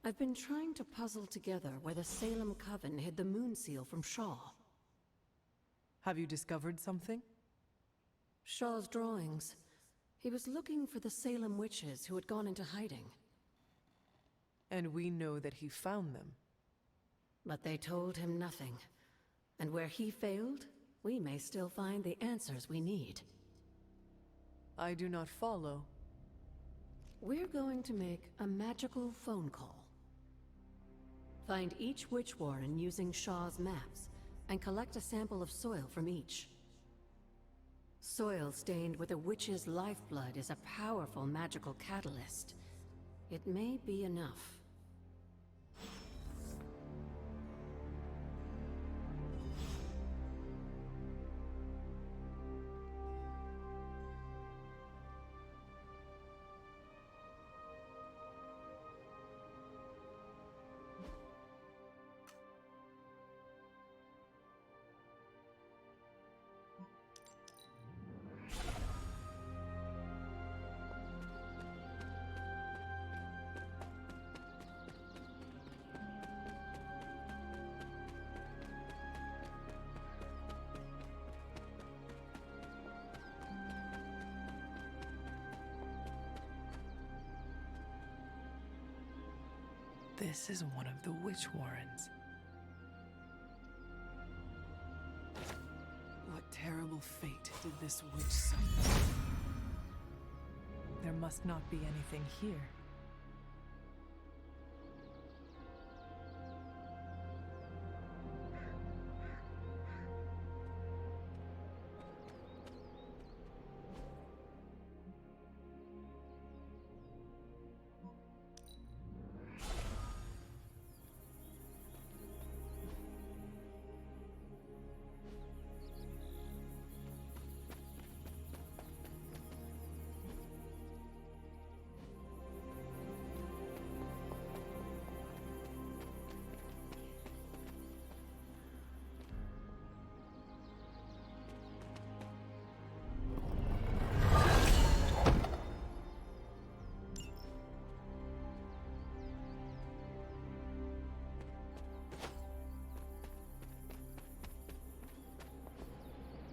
I've been trying to puzzle together where the Salem Coven hid the moon seal from Shaw. Have you discovered something? Shaw's drawings. He was looking for the Salem witches who had gone into hiding. And we know that he found them. But they told him nothing. And where he failed, we may still find the answers we need. I do not follow. We're going to make a magical phone call. Find each witch warren using Shaw's maps, and collect a sample of soil from each. Soil stained with a witch's lifeblood is a powerful magical catalyst. It may be enough. This is one of the witch warrens. What terrible fate did this witch suffer? There must not be anything here.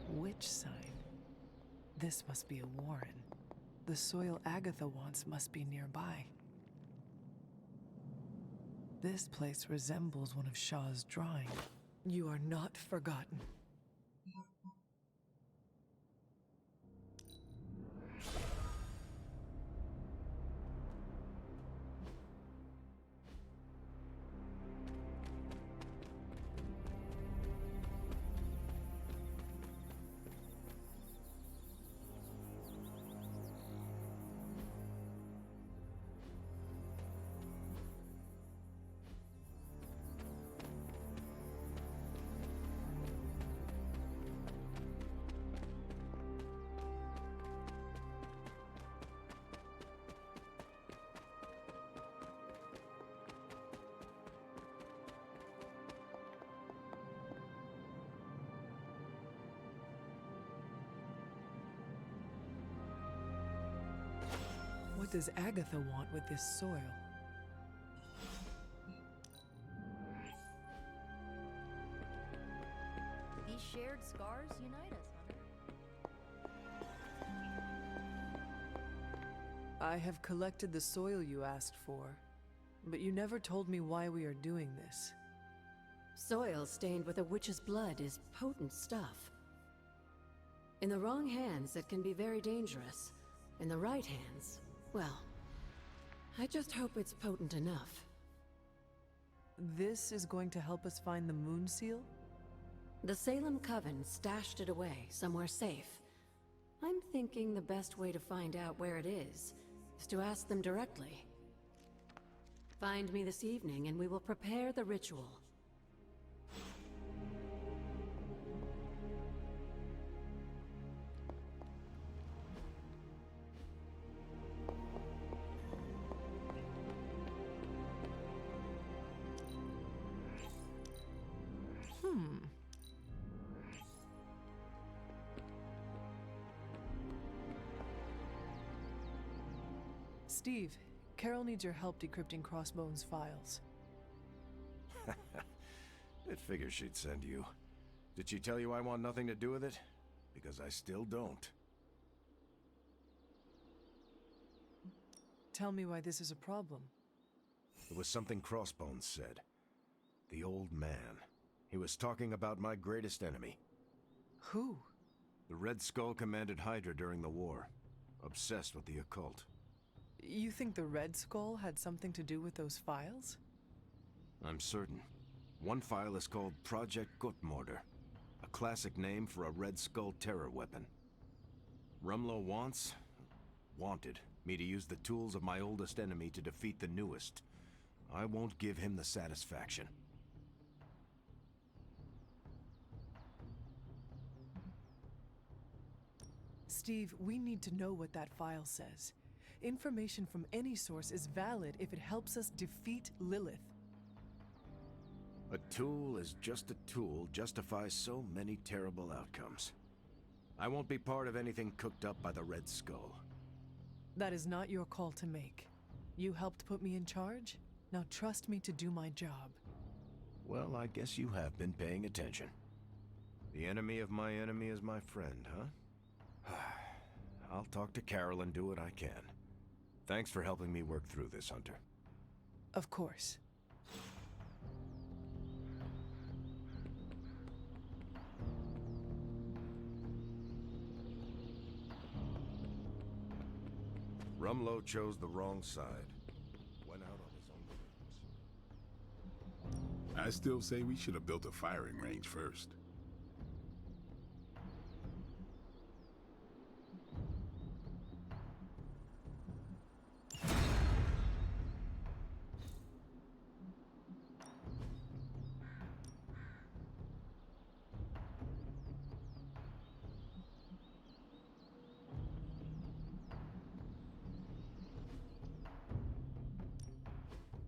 Witch sign. This must be a warren. The soil Agatha wants must be nearby. This place resembles one of Shaw's drawings. You are not forgotten. What does Agatha want with this soil? These shared scars unite us, Hunter. I have collected the soil you asked for, but you never told me why we are doing this. Soil stained with a witch's blood is potent stuff. In the wrong hands, it can be very dangerous. In the right hands, well, I just hope it's potent enough. This is going to help us find the moon seal? The Salem Coven stashed it away, somewhere safe. I'm thinking the best way to find out where it is to ask them directly. Find me this evening and we will prepare the ritual. Steve, Carol needs your help decrypting Crossbone's files. It figures she'd send you. Did she tell you I want nothing to do with it? Because I still don't. Tell me why this is a problem. It was something Crossbones said. The old man. He was talking about my greatest enemy. Who? The Red Skull commanded Hydra during the war. Obsessed with the occult. You think the Red Skull had something to do with those files? I'm certain. One file is called Project Gutmorder, a classic name for a Red Skull terror weapon. Rumlow wanted me to use the tools of my oldest enemy to defeat the newest. I won't give him the satisfaction. Steve, we need to know what that file says. Information from any source is valid if it helps us defeat Lilith. A tool is just a tool justifies so many terrible outcomes. I won't be part of anything cooked up by the Red Skull. That is not your call to make. You helped put me in charge. Now trust me to do my job. Well, I guess you have been paying attention. The enemy of my enemy is my friend, huh? I'll talk to Carol and do what I can. Thanks for helping me work through this, Hunter. Of course. Rumlow chose the wrong side. Went out on his own terms. I still say we should have built a firing range first.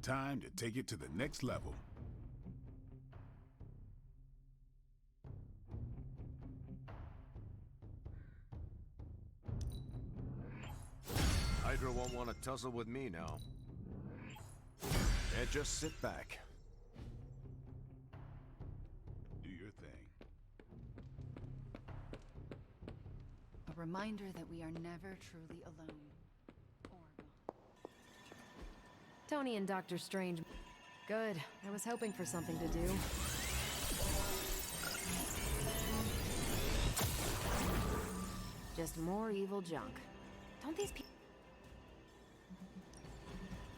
Time to take it to the next level. Hydra won't want to tussle with me now. And just sit back. Do your thing. A reminder that we are never truly alone. Or Tony and Dr. Strange. Good. I was hoping for something to do. Just more evil junk. Don't these people...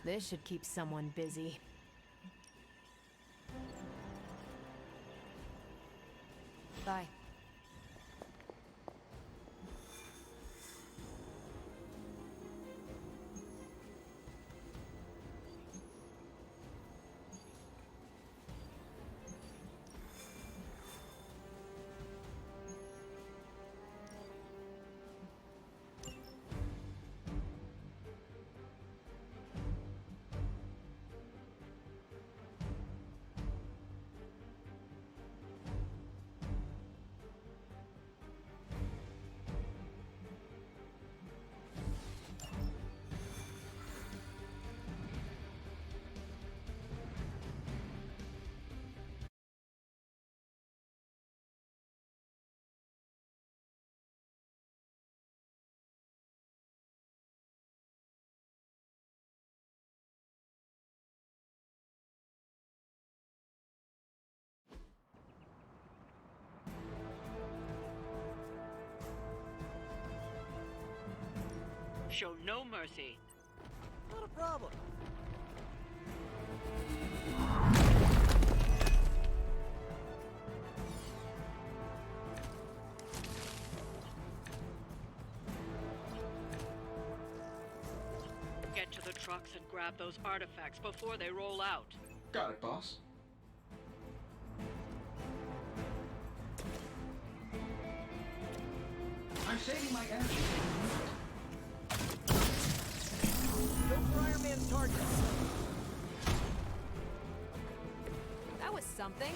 This should keep someone busy. Bye. Show no mercy. Not a problem. Get to the trucks and grab those artifacts before they roll out. Got it, boss. I'm saving my energy. Go for Iron Man's target. That was something.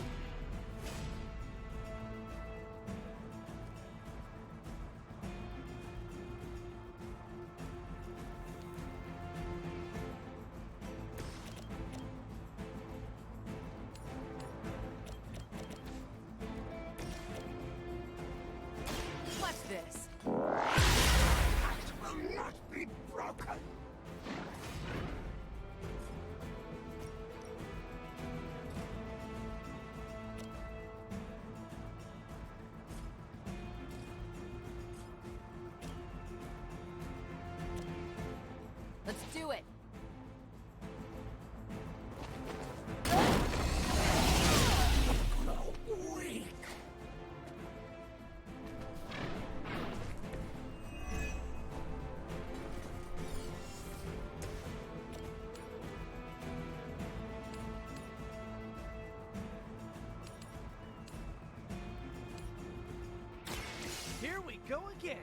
go again.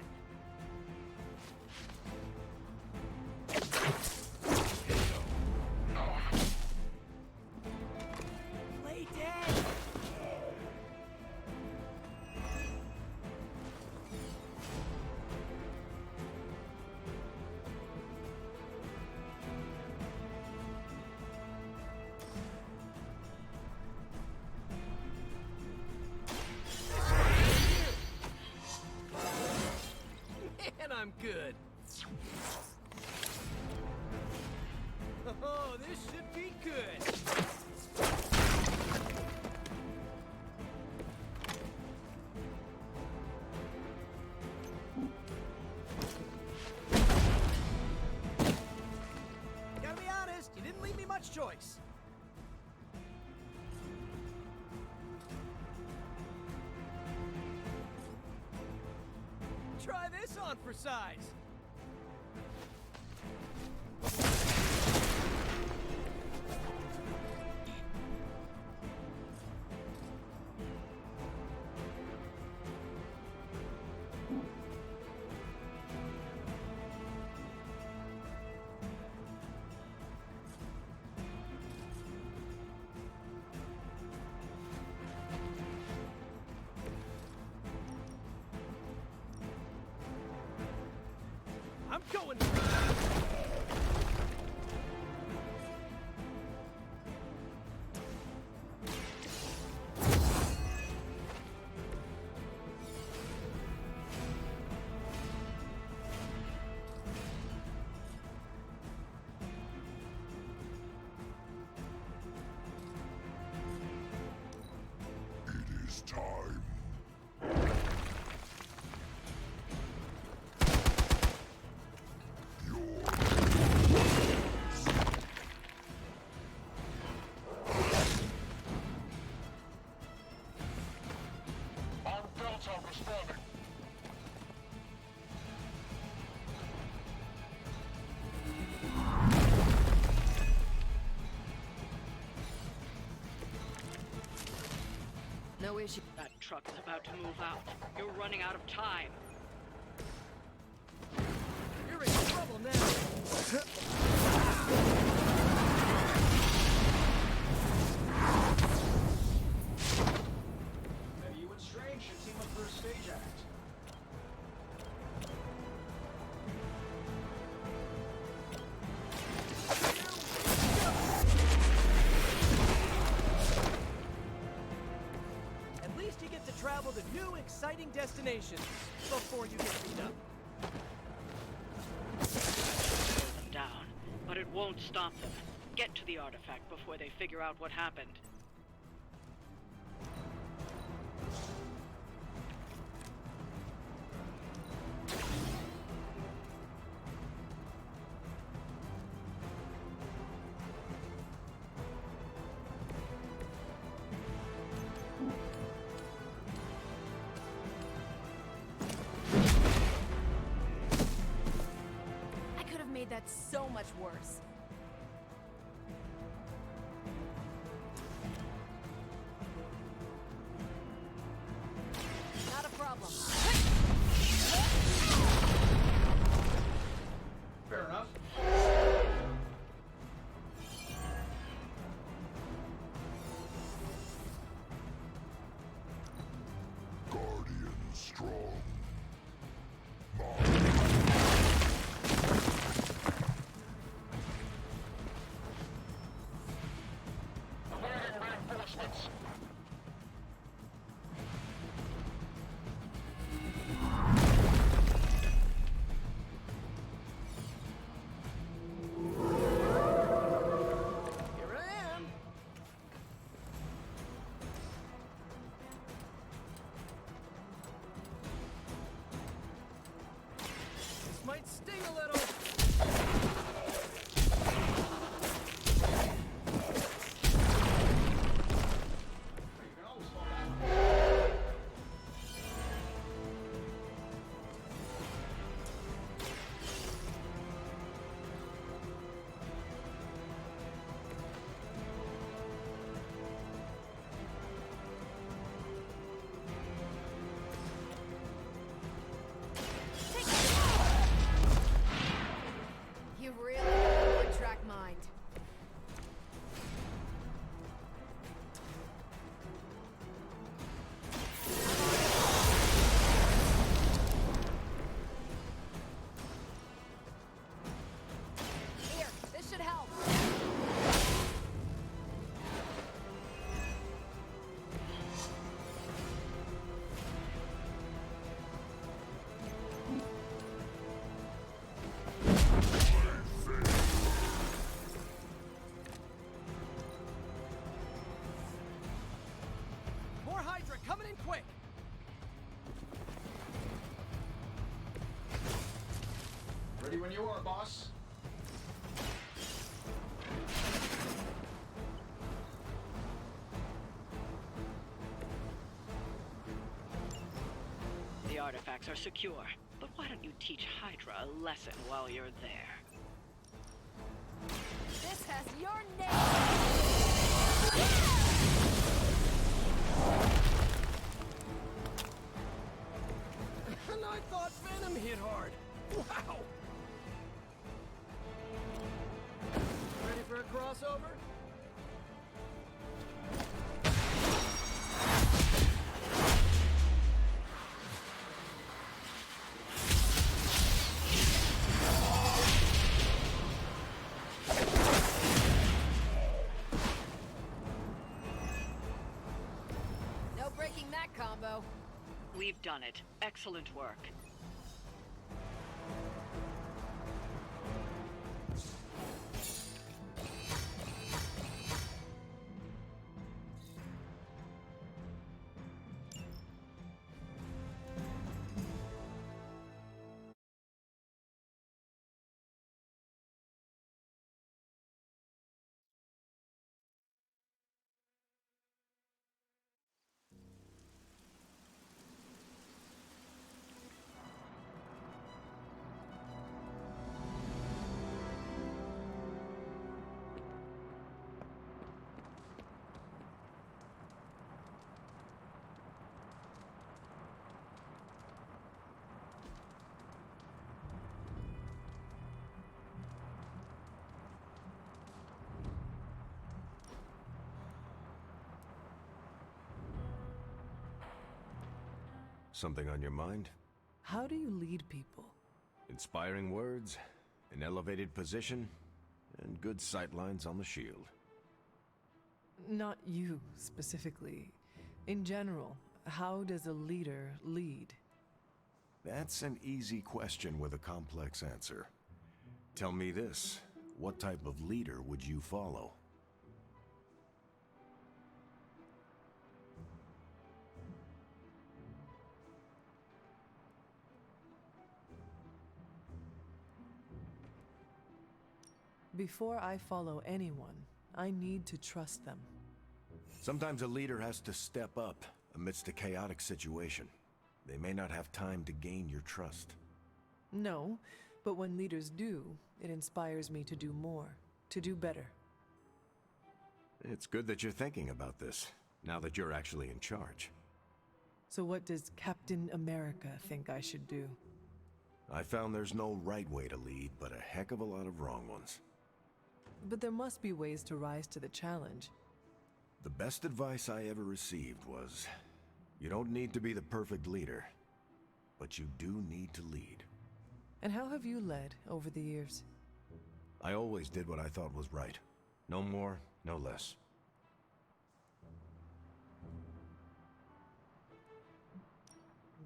Play dead. And I'm good. Oh, this should be good. Gotta be honest, you didn't leave me much choice. Try this on for size. I'm going. It is time. Our belts are responding. No issue. That truck is about to move out. You're running out of time. You're in trouble now. Maybe you and Strange should team up for a stage act. At least you get to travel to new, exciting destinations before you get beat up. Slow them down, but it won't stop them. Get to the artifact before they figure out what happened. I could have made that so much worse. Not a problem. Fair enough. Guardian strong. Awaiting reinforcements. Here I am. This might sting a little. You can always fall back. When you are, boss. The artifacts are secure, but why don't you teach Hydra a lesson while you're there? This has your name! And I thought Venom hit hard. Wow! Ready for a crossover? No breaking that combo. We've done it. Excellent work. Something on your mind? How do you lead people? Inspiring words, an elevated position, and good sightlines on the shield. Not you, specifically. In general, how does a leader lead? That's an easy question with a complex answer. Tell me this, what type of leader would you follow? Before I follow anyone, I need to trust them. Sometimes a leader has to step up amidst a chaotic situation. They may not have time to gain your trust. No, but when leaders do, it inspires me to do more, to do better. It's good that you're thinking about this, now that you're actually in charge. So what does Captain America think I should do? I found there's no right way to lead, but a heck of a lot of wrong ones. But there must be ways to rise to the challenge. The best advice I ever received was, you don't need to be the perfect leader, but you do need to lead. And how have you led over the years? I always did what I thought was right. No more, no less.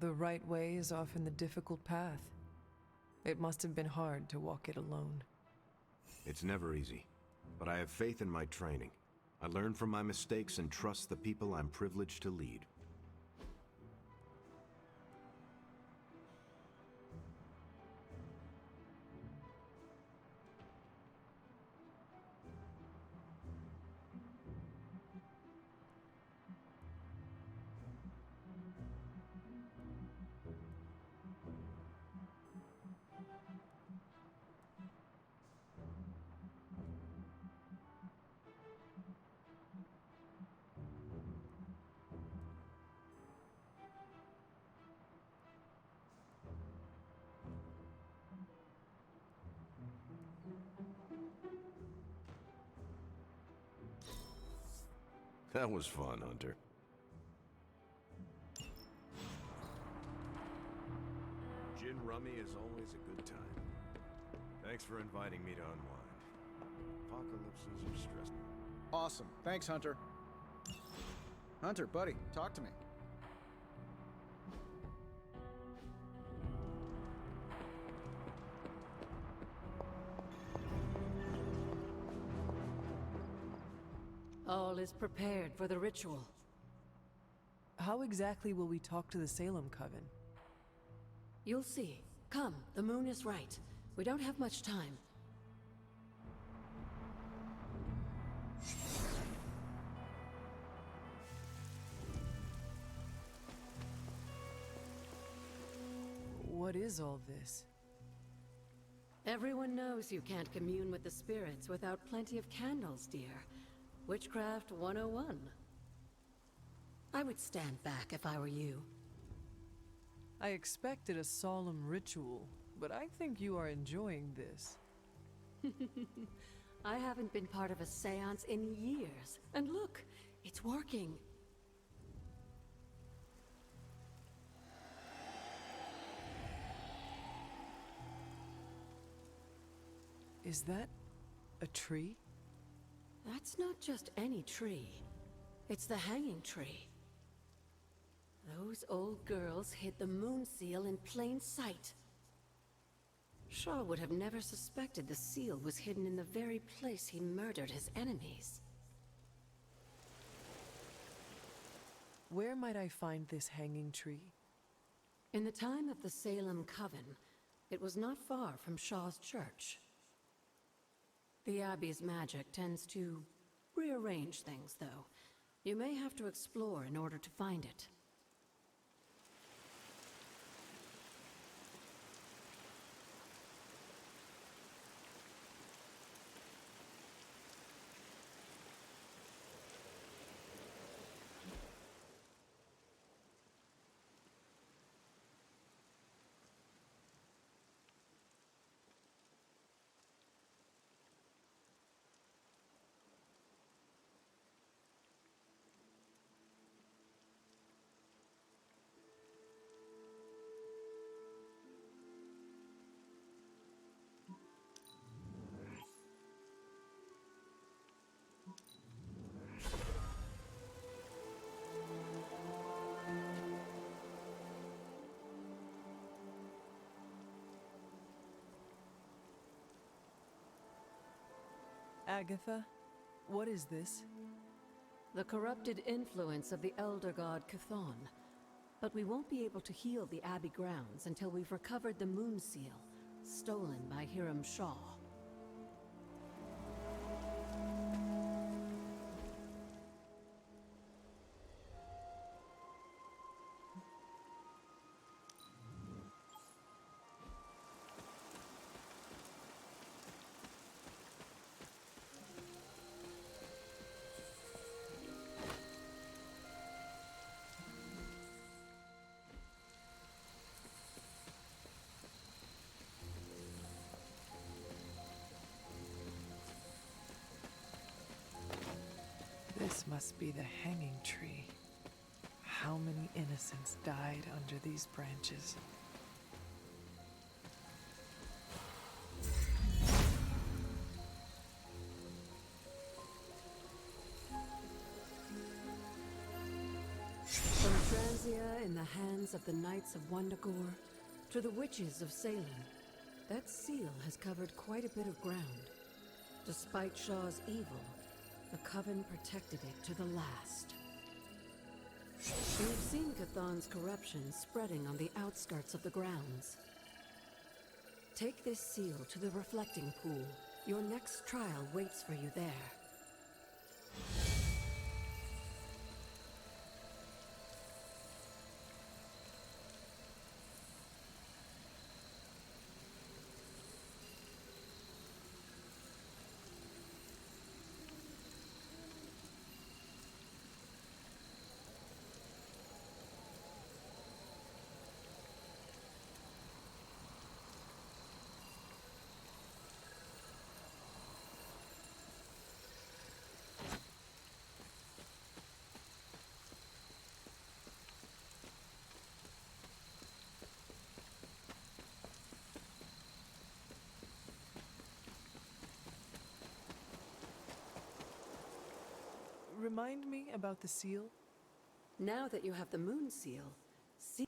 The right way is often the difficult path. It must have been hard to walk it alone. It's never easy, but I have faith in my training. I learn from my mistakes and trust the people I'm privileged to lead. That was fun, Hunter. Gin rummy is always a good time. Thanks for inviting me to unwind. Apocalypses are stressful. Awesome. Thanks, Hunter. Hunter, buddy, talk to me. All is prepared for the ritual. How exactly will we talk to the Salem Coven? You'll see. Come, the moon is right. We don't have much time. What is all this? Everyone knows you can't commune with the spirits without plenty of candles, dear. Witchcraft 101. I would stand back if I were you. I expected a solemn ritual, but I think you are enjoying this. I haven't been part of a seance in years. And look, it's working. Is that a tree? That's not just any tree. It's the hanging tree. Those old girls hid the moon seal in plain sight. Shaw would have never suspected the seal was hidden in the very place he murdered his enemies. Where might I find this hanging tree? In the time of the Salem Coven, it was not far from Shaw's church. The Abbey's magic tends to rearrange things, though. You may have to explore in order to find it. Agatha, what is this? The corrupted influence of the Elder God Chthon. But we won't be able to heal the Abbey grounds until we've recovered the Moon Seal, stolen by Hiram Shaw. This must be the hanging tree. How many innocents died under these branches? From Transia in the hands of the Knights of Wundagore to the witches of Salem, that seal has covered quite a bit of ground. Despite Shaw's evil, the Coven protected it to the last. We've seen Chthon's corruption spreading on the outskirts of the grounds. Take this seal to the reflecting pool. Your next trial waits for you there. Remind me about the seal? Now that you have the Moon Seal, see.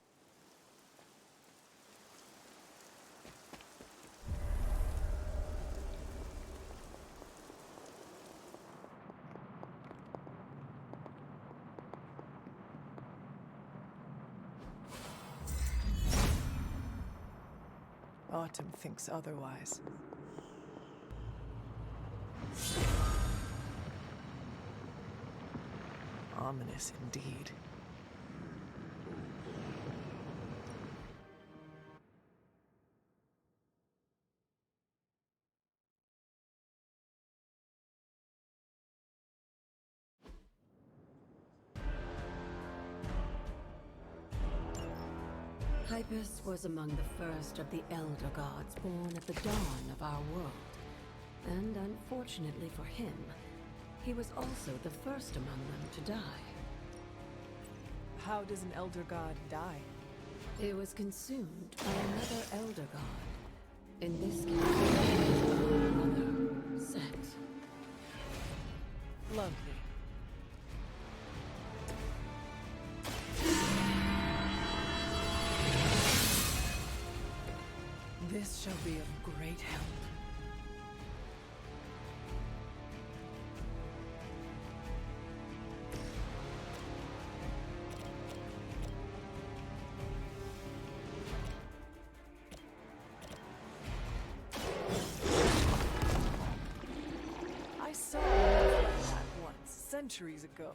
Autumn thinks otherwise. Ominous indeed. Hypus was among the first of the Elder Gods born at the dawn of our world. And unfortunately for him, he was also the first among them to die. How does an Elder God die? It was consumed by another Elder God. In this case, another set. Lovely. This shall be of great help. I saw that once, centuries ago.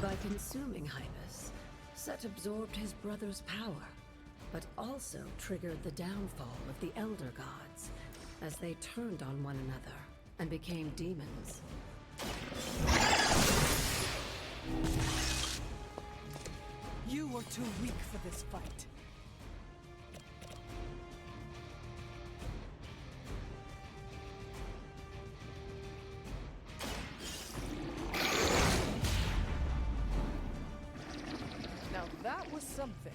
By consuming Hypus, Set absorbed his brother's power, but also triggered the downfall of the Elder Gods, as they turned on one another and became demons. You are too weak for this fight. Now that was something.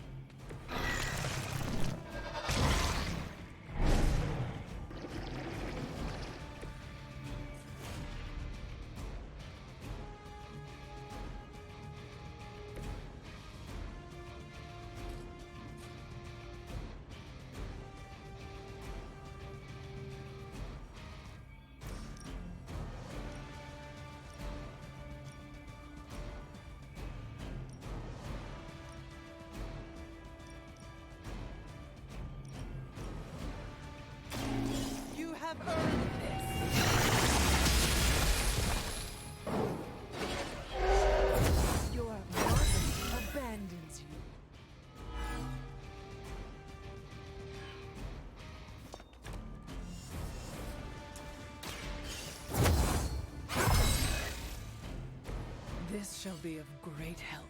You have earned this. Your mother abandons you. This shall be of great help.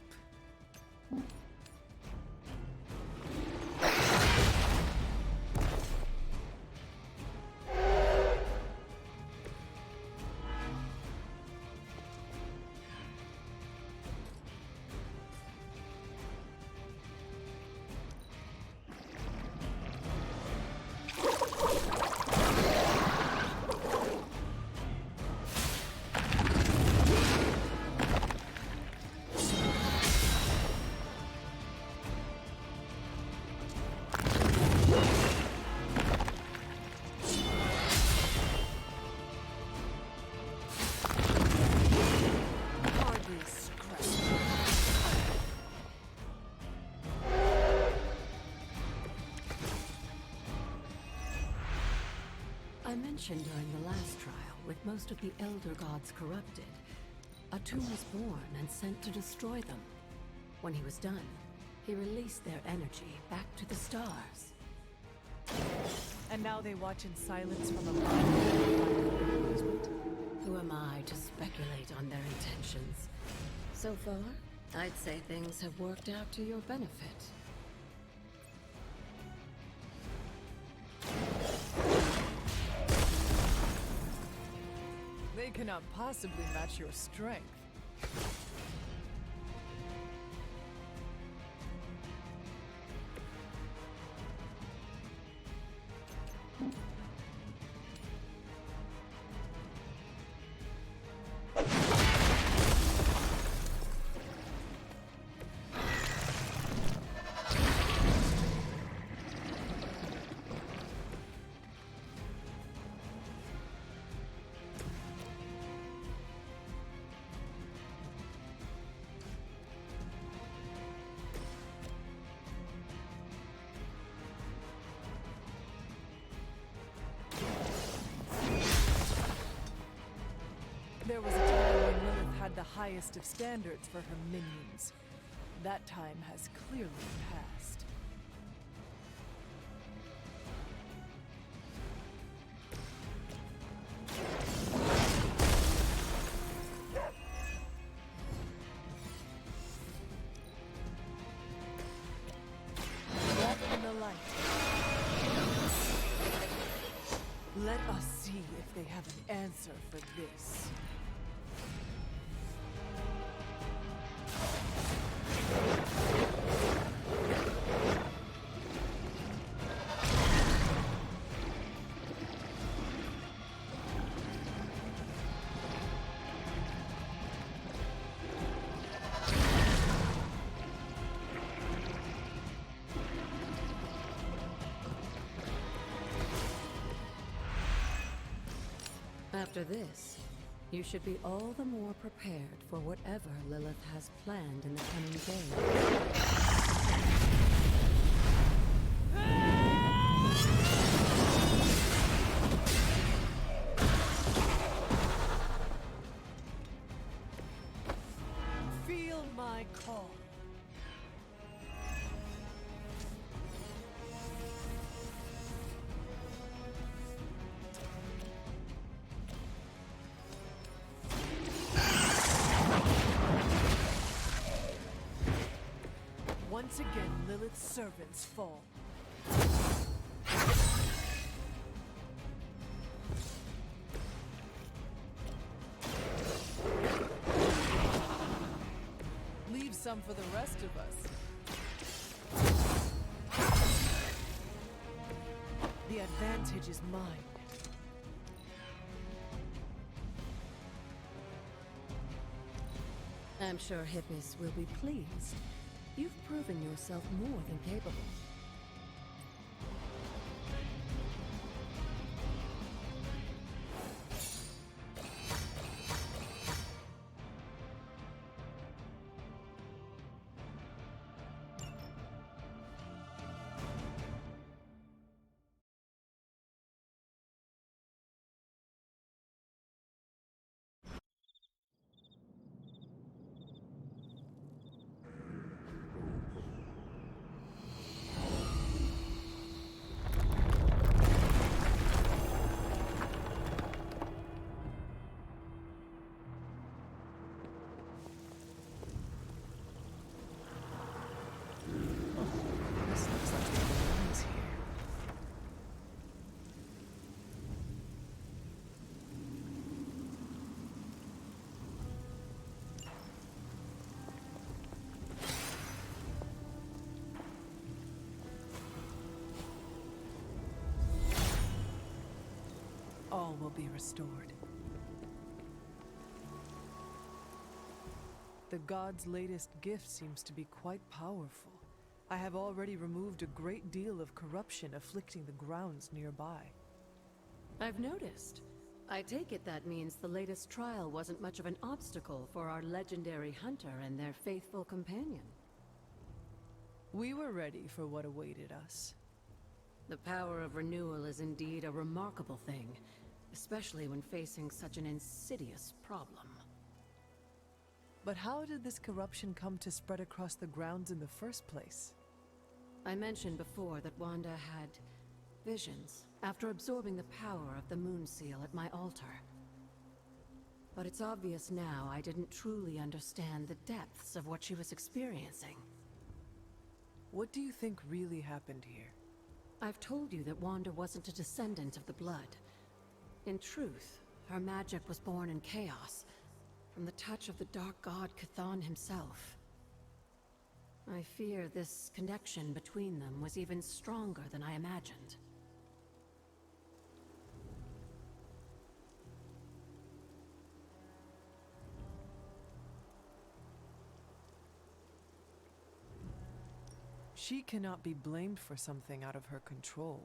I mentioned during the last trial, with most of the Elder Gods corrupted, a tomb was born and sent to destroy them. When he was done, he released their energy back to the stars. And now they watch in silence from above. Who am I to speculate on their intentions? So far, I'd say things have worked out to your benefit. They cannot possibly match your strength. There was a time when Lilith had the highest of standards for her minions. That time has clearly passed. Walk in the light. Let us see if they have an answer for this. After this, you should be all the more prepared for whatever Lilith has planned in the coming days. Feel my call. Once again, Lilith's servants fall. Leave some for the rest of us. The advantage is mine. I'm sure Hippus will be pleased. You've proven yourself more than capable. All will be restored. The god's latest gift seems to be quite powerful. I have already removed a great deal of corruption afflicting the grounds nearby. I've noticed. I take it that means the latest trial wasn't much of an obstacle for our legendary hunter and their faithful companion. We were ready for what awaited us. The power of renewal is indeed a remarkable thing, especially when facing such an insidious problem. But how did this corruption come to spread across the grounds in the first place? I mentioned before that Wanda had visions after absorbing the power of the Moon Seal at my altar. But it's obvious now I didn't truly understand the depths of what she was experiencing. What do you think really happened here? I've told you that Wanda wasn't a descendant of the Blood. In truth, her magic was born in chaos, from the touch of the Dark God Chthon himself. I fear this connection between them was even stronger than I imagined. She cannot be blamed for something out of her control.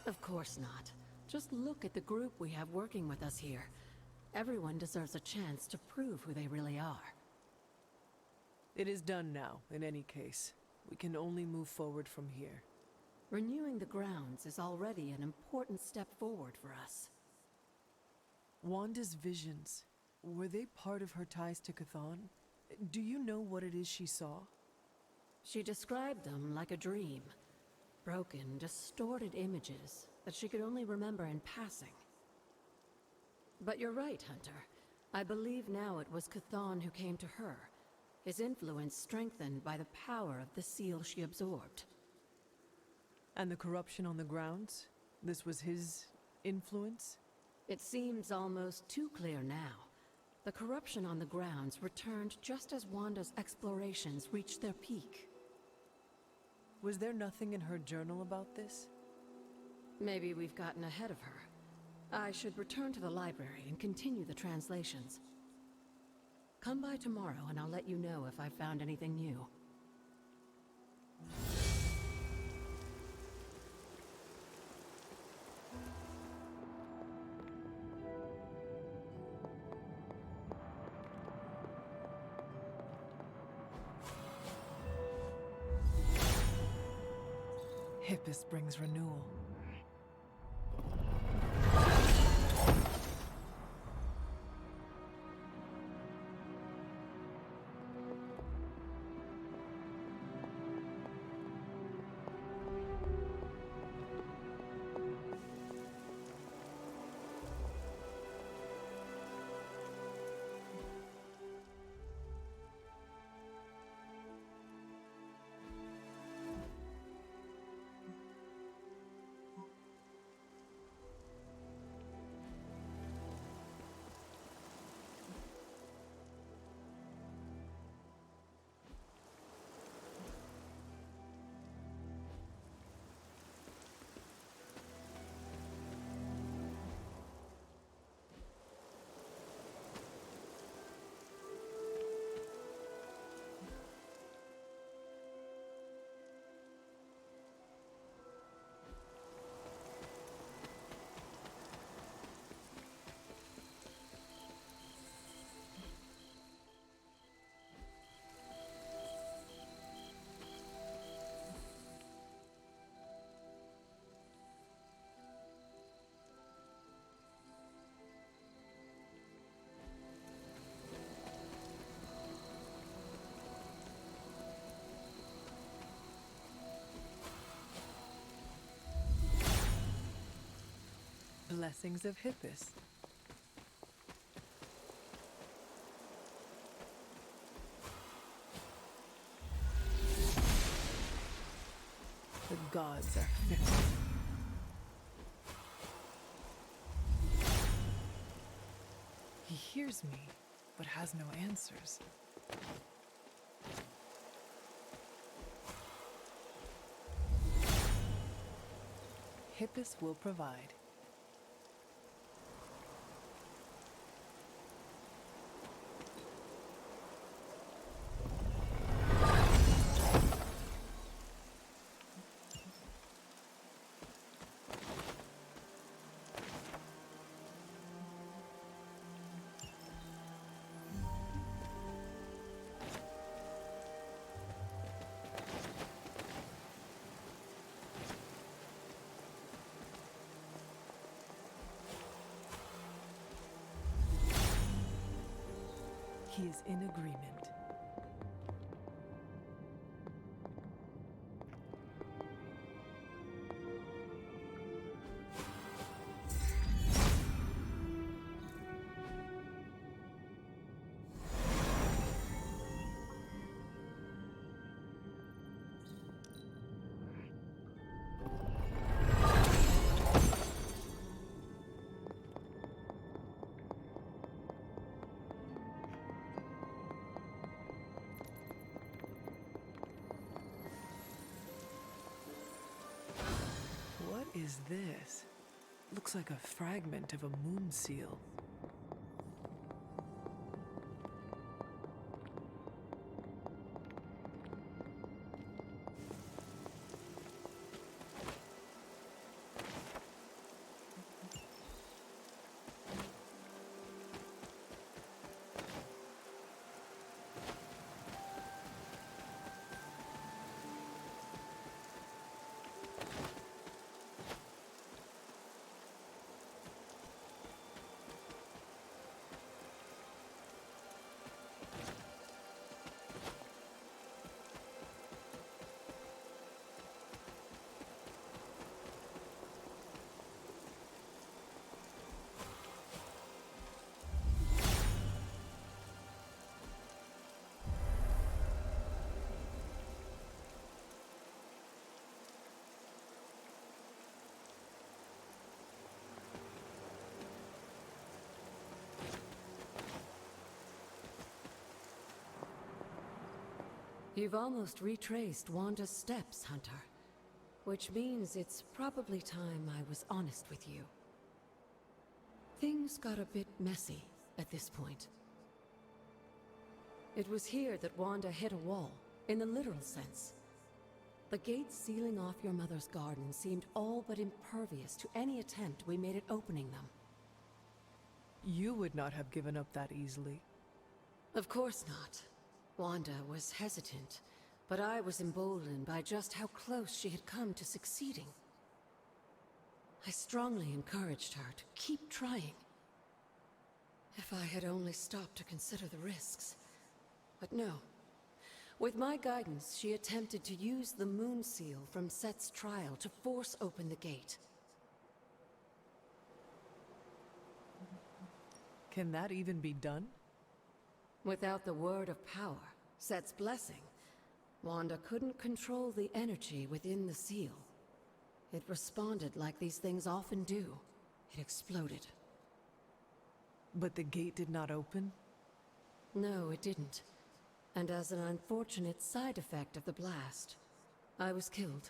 Of course not. Just look at the group we have working with us here. Everyone deserves a chance to prove who they really are. It is done now, in any case. We can only move forward from here. Renewing the grounds is already an important step forward for us. Wanda's visions, were they part of her ties to Chthon? Do you know what it is she saw? She described them like a dream. Broken, distorted images that she could only remember in passing. But you're right, Hunter. I believe now it was Chthon who came to her, his influence strengthened by the power of the seal she absorbed. And the corruption on the grounds? This was his influence? It seems almost too clear now. The corruption on the grounds returned just as Wanda's explorations reached their peak. Was there nothing in her journal about this? Maybe we've gotten ahead of her. I should return to the library and continue the translations. Come by tomorrow and I'll let you know if I've found anything new. Hippus brings renewal. Blessings of Hippus. The gods are fickle. He hears me, but has no answers. Hippus will provide. He is in agreement. What is this? Looks like a fragment of a moon seal. You've almost retraced Wanda's steps, Hunter. Which means it's probably time I was honest with you. Things got a bit messy at this point. It was here that Wanda hit a wall, in the literal sense. The gates sealing off your mother's garden seemed all but impervious to any attempt we made at opening them. You would not have given up that easily. Of course not. Wanda was hesitant, but I was emboldened by just how close she had come to succeeding. I strongly encouraged her to keep trying. If I had only stopped to consider the risks. But no. With my guidance, she attempted to use the moon seal from Set's trial to force open the gate. Can that even be done? Without the word of power, Set's blessing, Wanda couldn't control the energy within the seal. It responded like these things often do. It exploded. But the gate did not open? No, it didn't. And as an unfortunate side effect of the blast, I was killed.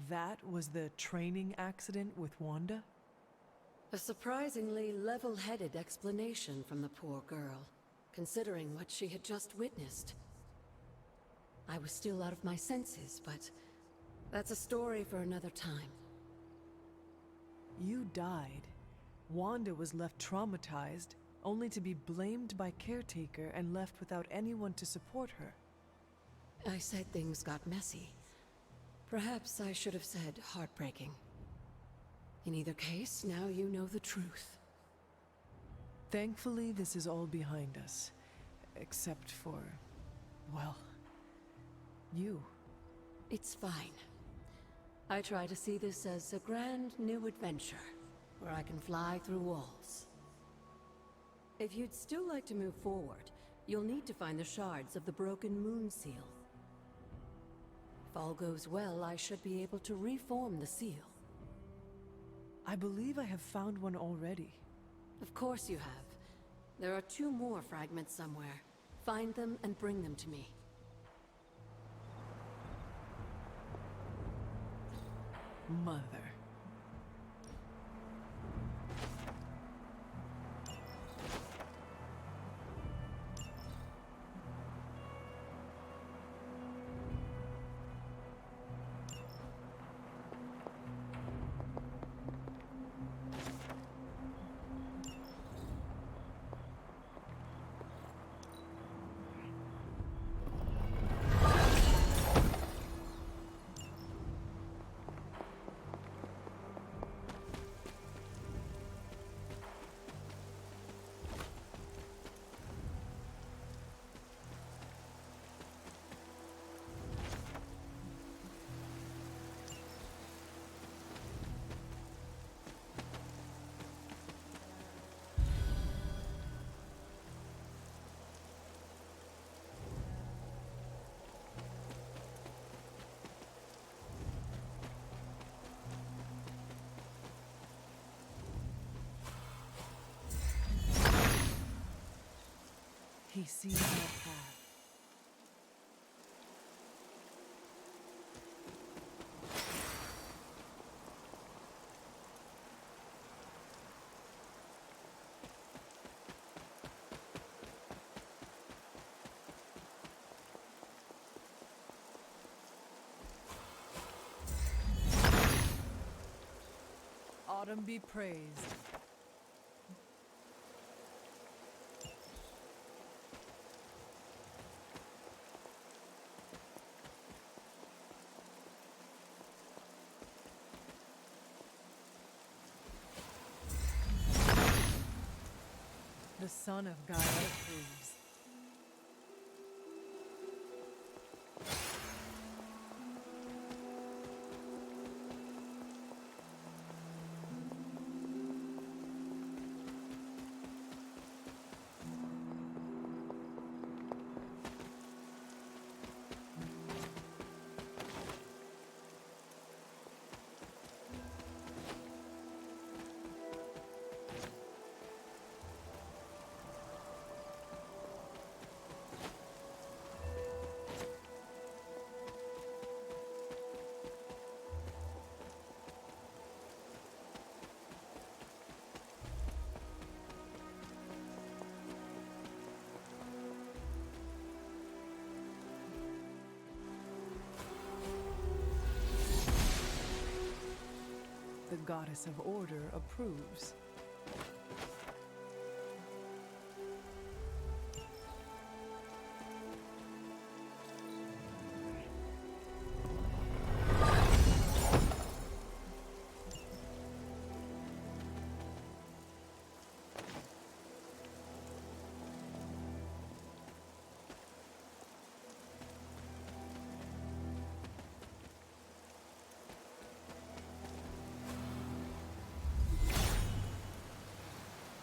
That was the training accident with Wanda? A surprisingly level-headed explanation from the poor girl, considering what she had just witnessed. I was still out of my senses, but that's a story for another time. You died. Wanda was left traumatized, only to be blamed by Caretaker and left without anyone to support her. I said things got messy. Perhaps I should have said heartbreaking. In either case, now you know the truth. Thankfully, this is all behind us. Except for, well, you. It's fine. I try to see this as a grand new adventure, where I can fly through walls. If you'd still like to move forward, you'll need to find the shards of the broken moon seal. If all goes well, I should be able to reform the seal. I believe I have found one already. Of course you have. There are 2 more fragments somewhere. Find them and bring them to me. Mother. He sees our path. Autumn be praised. The son of Gaia approves. The goddess of order approves.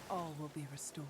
All will be restored.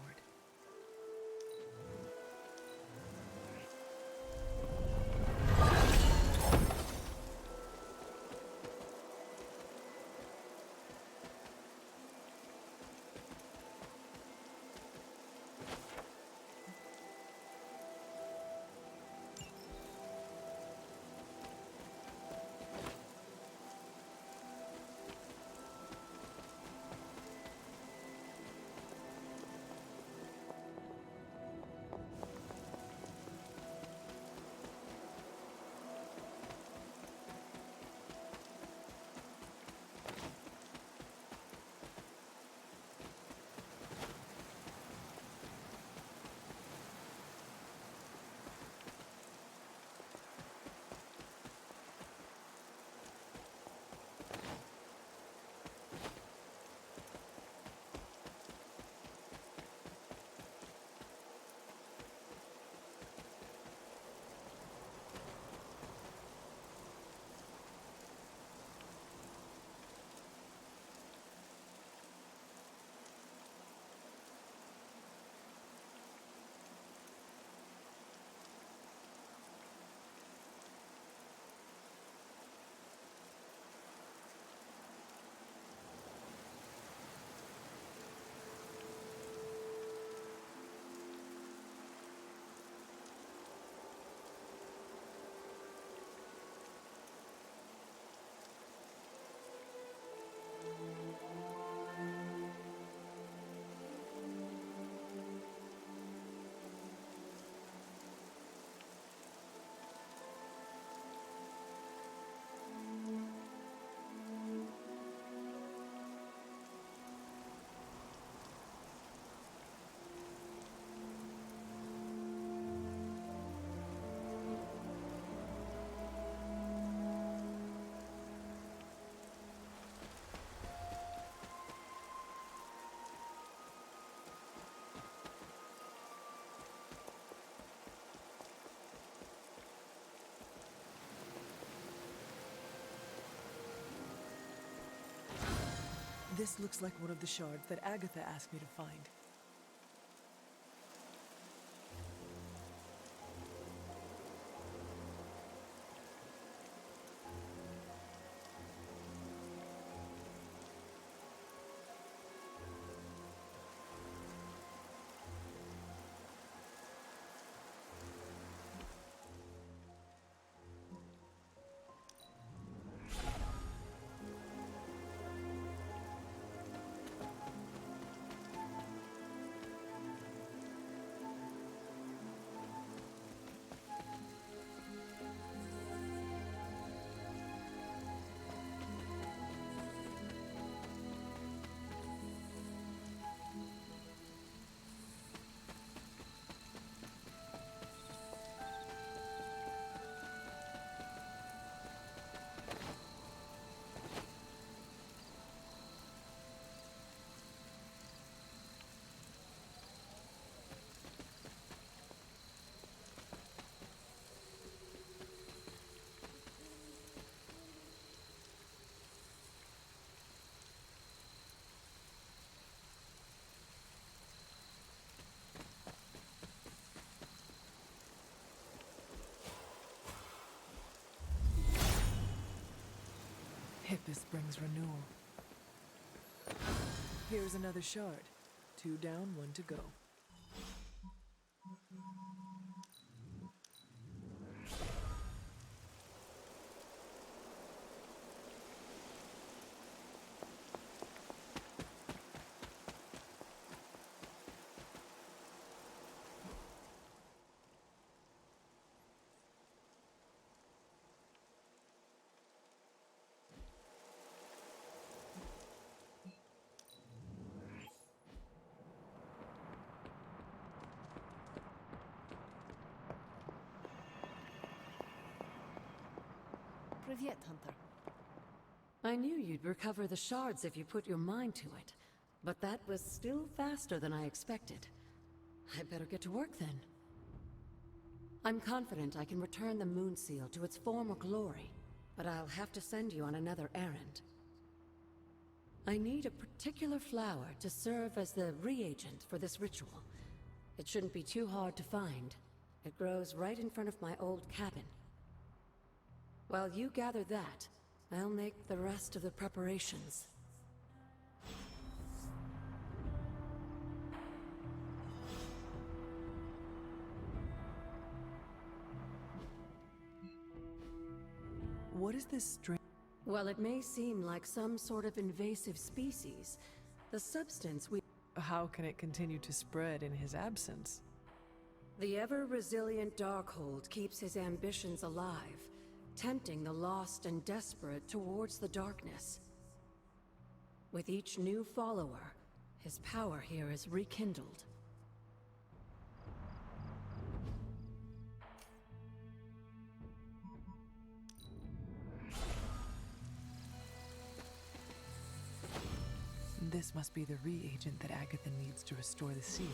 This looks like one of the shards that Agatha asked me to find. this brings renewal. Here's another shard. 2 down, 1 to go. Привет, Hunter. I knew you'd recover the shards if you put your mind to it, but that was still faster than I expected. I better get to work then. I'm confident I can return the Moon Seal to its former glory, but I'll have to send you on another errand. I need a particular flower to serve as the reagent for this ritual. It shouldn't be too hard to find. It grows right in front of my old cabin. While you gather that, I'll make the rest of the preparations. What is this strange? While it may seem like some sort of invasive species, the substance we... How can it continue to spread in his absence? The ever-resilient Darkhold keeps his ambitions alive, tempting the lost and desperate towards the darkness. With each new follower, his power here is rekindled. This must be the reagent that Agatha needs to restore the seal.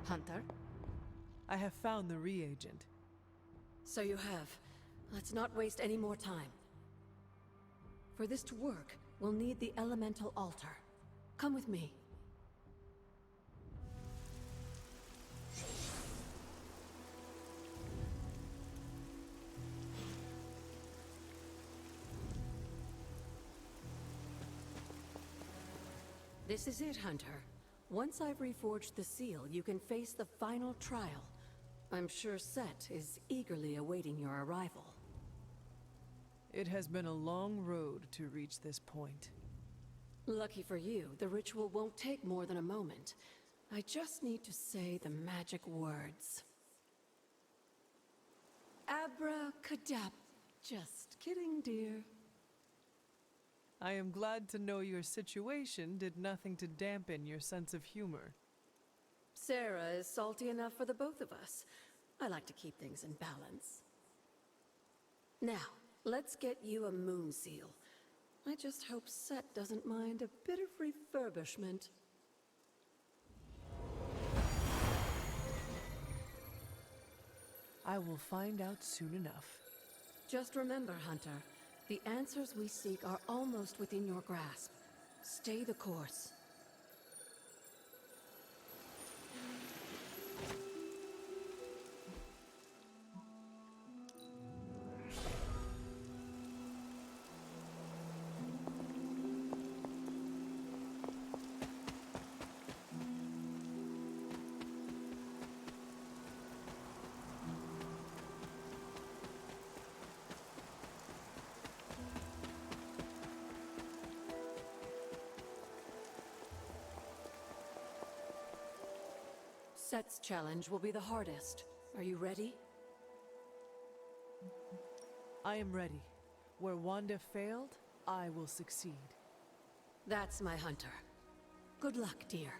Hunter? I have found the reagent. So you have. Let's not waste any more time. For this to work, we'll need the elemental altar. Come with me. This is it, Hunter. Once I've reforged the seal, you can face the final trial. I'm sure Set is eagerly awaiting your arrival. It has been a long road to reach this point. Lucky for you, the ritual won't take more than a moment. I just need to say the magic words. Abracadabra. Just kidding, dear. I am glad to know your situation did nothing to dampen your sense of humor. Sarah is salty enough for the both of us. I like to keep things in balance. Now, let's get you a moon seal. I just hope Set doesn't mind a bit of refurbishment. I will find out soon enough. Just remember, Hunter, the answers we seek are almost within your grasp. Stay the course. Set's challenge will be the hardest. Are you ready? I am ready. Where Wanda failed, I will succeed. That's my Hunter. Good luck, dear.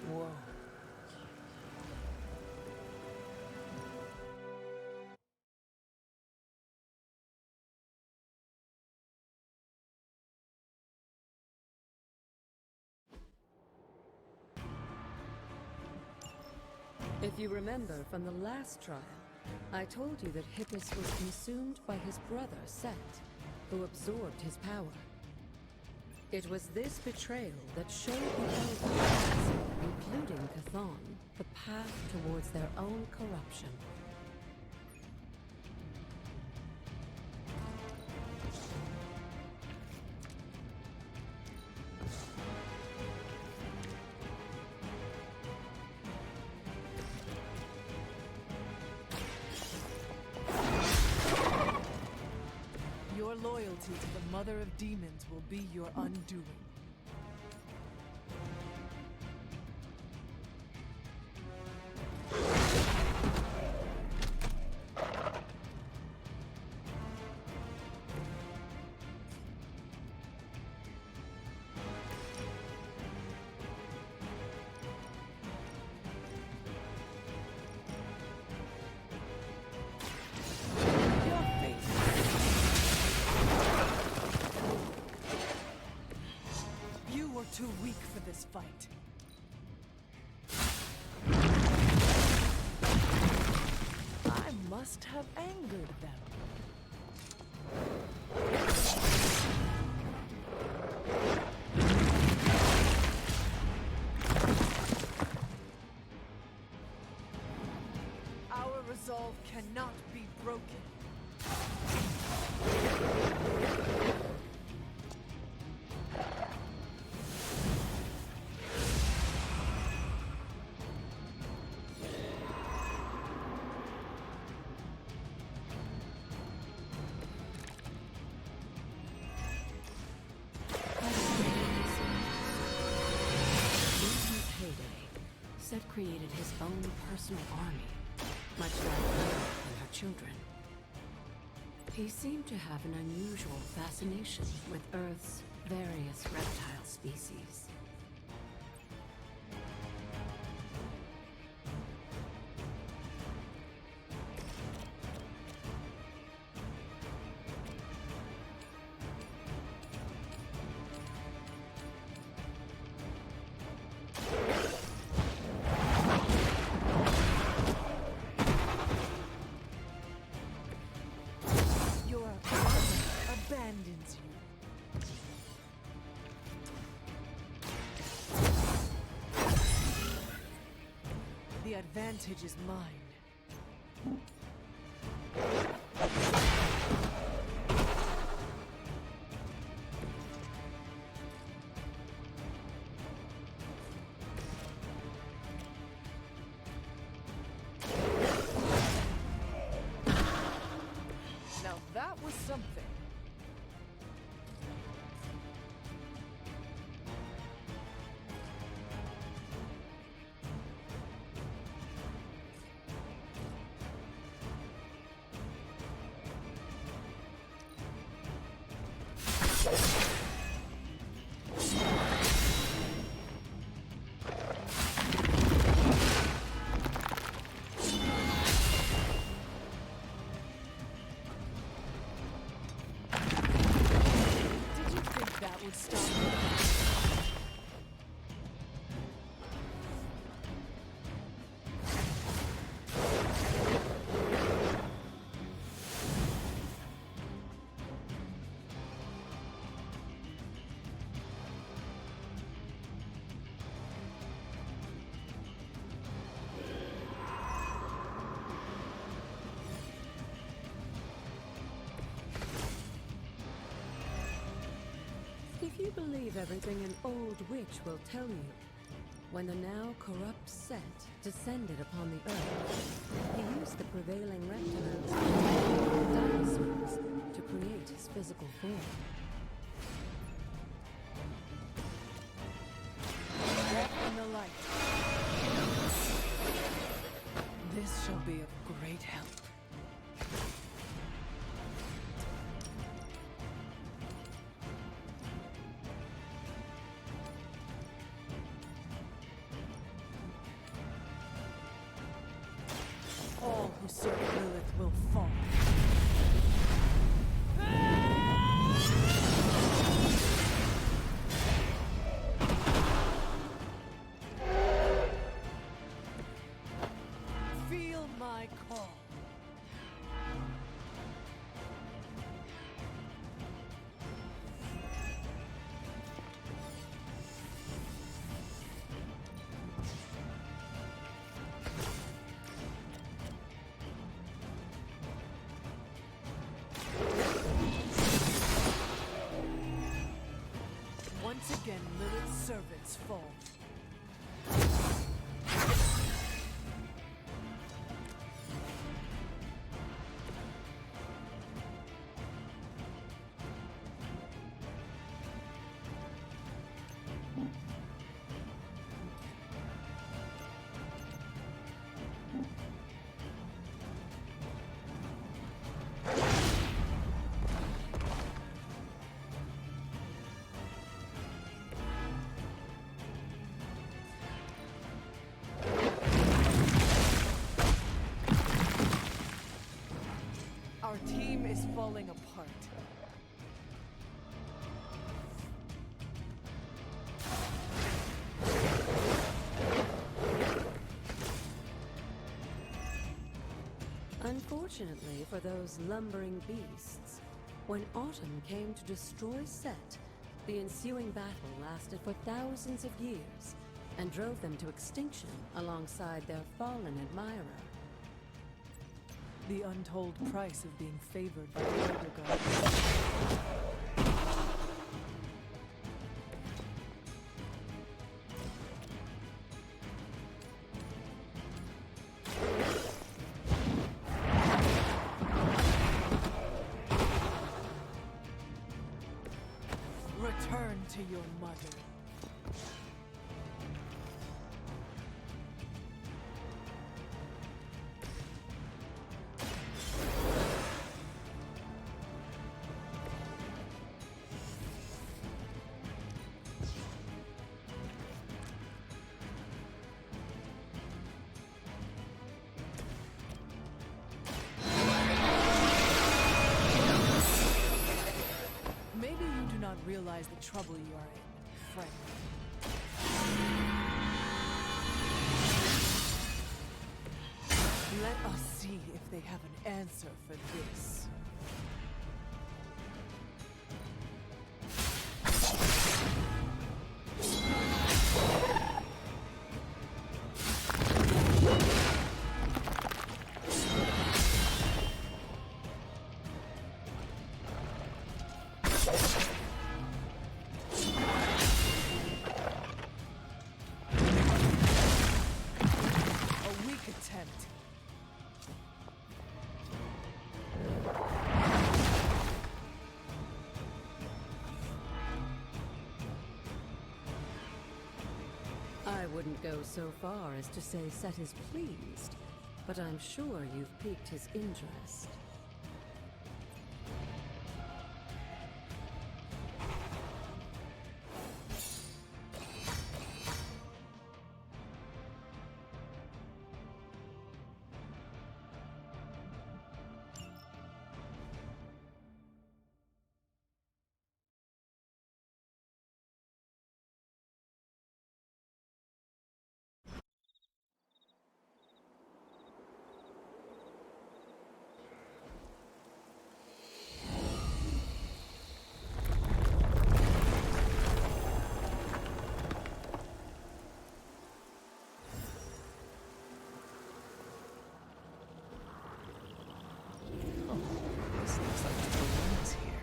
Whoa. If you remember from the last trial, I told you that Hippus was consumed by his brother, Set, who absorbed his power. It was this betrayal that showed the Elders, including Chthon, the path towards their own corruption. Your loyalty to the Mother of Demons will be your undoing. Your fate. You were too weak for this fight. I must have angered them. Our resolve cannot be broken. During payday, Set created his own personal army, much like Earth and her children. He seemed to have an unusual fascination with Earth's various reptile species. Your brother abandons you. The advantage is mine. Now that was something. Did you think that would stop me? If you believe everything an old witch will tell you, when the now corrupt Set descended upon the earth, he used the prevailing reptiles and dinosaurs to create his physical form. Walk in the light. This shall be of great help. All who serve Lilith will fall. Feel my call. its fall. Our team is falling apart. Unfortunately for those lumbering beasts, when autumn came to destroy Set, the ensuing battle lasted for thousands of years and drove them to extinction alongside their fallen admirer. The untold price of being favored by the Elder Gods. Return to your mother. Maybe you do not realize the trouble you are in, friend. Let us see if they have an answer for this. A weak attempt. I wouldn't go so far as to say Set is pleased, but I'm sure you've piqued his interest. This looks like the balloons here.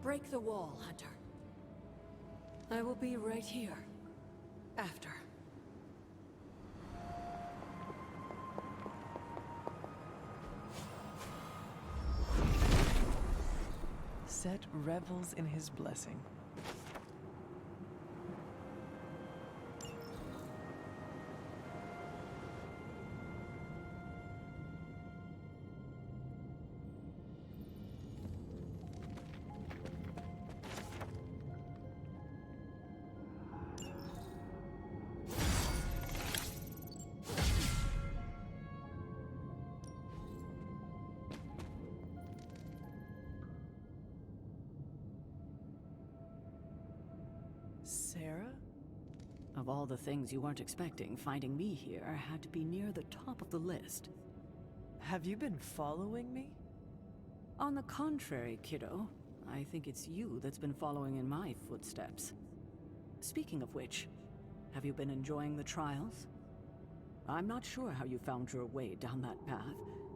Break the wall, Hunter. I will be right here. After. Set revels in his blessing. Sarah? Of all the things you weren't expecting, finding me here had to be near the top of the list. Have you been following me? On the contrary, kiddo, I think it's you that's been following in my footsteps. Speaking of which, have you been enjoying the trials? I'm not sure how you found your way down that path,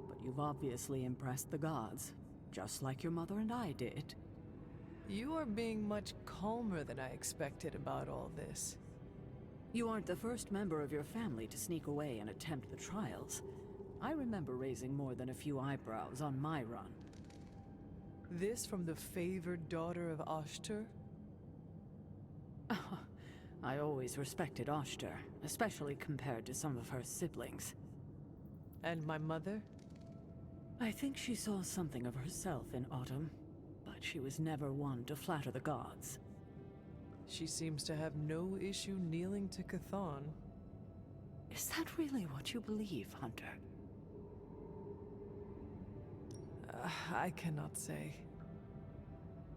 but you've obviously impressed the gods, just like your mother and I did. You are being much calmer than I expected about all this. You aren't the first member of your family to sneak away and attempt the trials. I remember raising more than a few eyebrows on my run. This from the favored daughter of Ashtur? I always respected Ashtur, especially compared to some of her siblings. And my mother? I think she saw something of herself in Autumn, but she was never one to flatter the gods. She seems to have no issue kneeling to Chthon. Is that really what you believe, Hunter? I cannot say.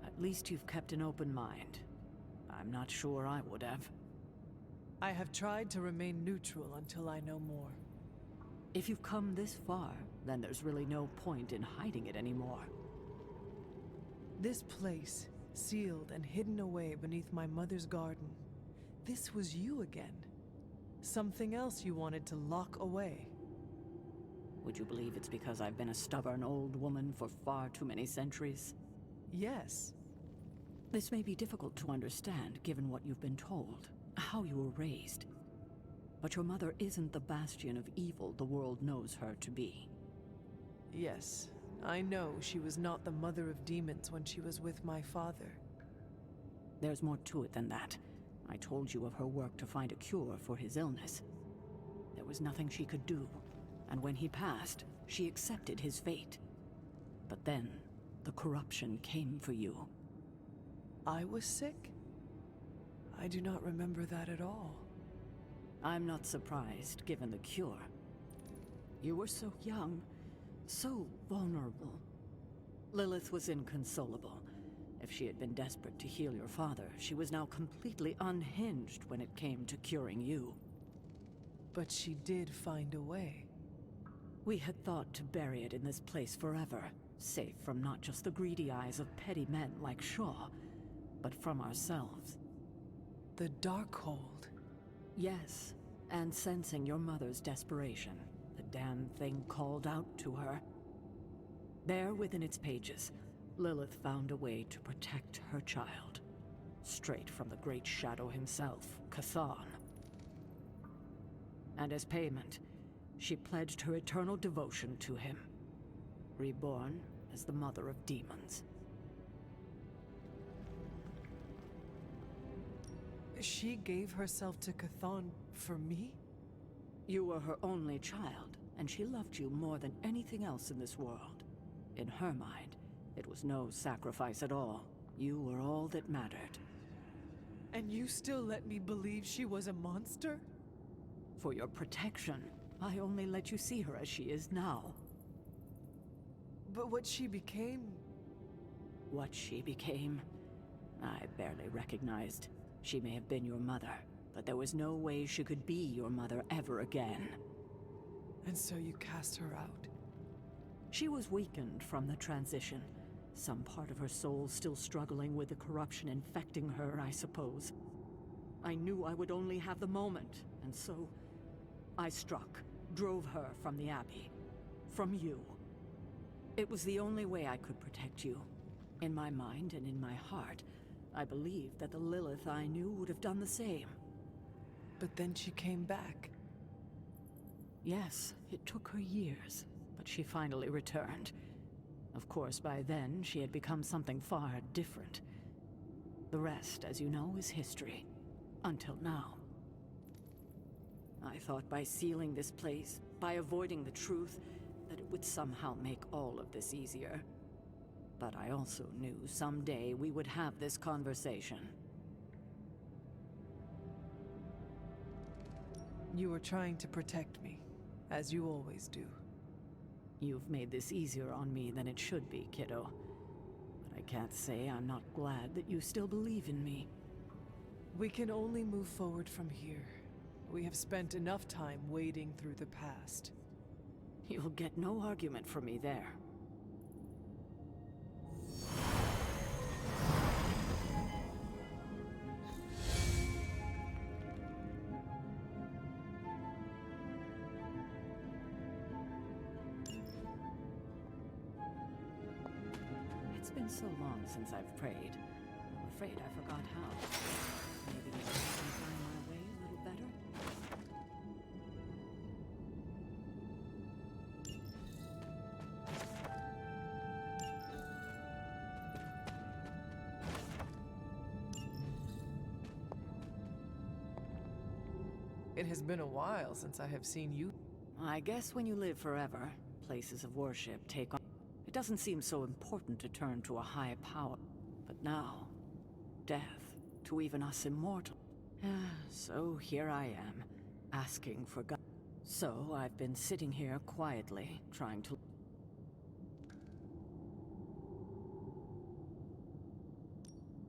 At least you've kept an open mind. I'm not sure I would have. I have tried to remain neutral until I know more. If you've come this far, then there's really no point in hiding it anymore. This place, sealed and hidden away beneath my mother's garden, this was you again. Something else you wanted to lock away. Would you believe it's because I've been a stubborn old woman for far too many centuries? Yes. This may be difficult to understand given what you've been told, how you were raised. But your mother isn't the bastion of evil the world knows her to be. Yes, I know she was not the mother of demons when she was with my father. There's more to it than that. I told you of her work to find a cure for his illness. There was nothing she could do, and when he passed, she accepted his fate. But then, the corruption came for you. I was sick? I do not remember that at all. I'm not surprised, given the cure. You were so young, so vulnerable. Lilith was inconsolable. If she had been desperate to heal your father, she was now completely unhinged when it came to curing you. But she did find a way. We had thought to bury it in this place forever, safe from not just the greedy eyes of petty men like Shaw, but from ourselves. The Darkhold. Yes, and sensing your mother's desperation, the damn thing called out to her. There within its pages, Lilith found a way to protect her child. Straight from the Great Shadow himself, Chthon. And as payment, she pledged her eternal devotion to him. Reborn as the mother of demons. She gave herself to Chthon for me? You were her only child, and she loved you more than anything else in this world. In her mind, it was no sacrifice at all. You were all that mattered. And you still let me believe she was a monster? For your protection, I only let you see her as she is now. But what she became... What she became, I barely recognized. She may have been your mother, but there was no way she could be your mother ever again. And so you cast her out? She was weakened from the transition. Some part of her soul still struggling with the corruption infecting her, I suppose. I knew I would only have the moment, and so... I struck, drove her from the Abbey. From you. It was the only way I could protect you. In my mind and in my heart, I believed that the Lilith I knew would have done the same. But then she came back. Yes, it took her years, but she finally returned. Of course, by then, she had become something far different. The rest, as you know, is history. Until now. I thought by sealing this place, by avoiding the truth, that it would somehow make all of this easier. But I also knew someday we would have this conversation. You were trying to protect me, as you always do. You've made this easier on me than it should be, kiddo. But I can't say I'm not glad that you still believe in me. We can only move forward from here. We have spent enough time wading through the past. You'll get no argument from me there. It's been so long since I've prayed. I'm afraid I forgot how. Maybe I can find my way a little better? It has been a while since I have seen you. I guess when you live forever, places of worship take on. It doesn't seem so important to turn to a high power. But now, death, to even us immortal. So here I am, asking for God. So I've been sitting here quietly, trying to.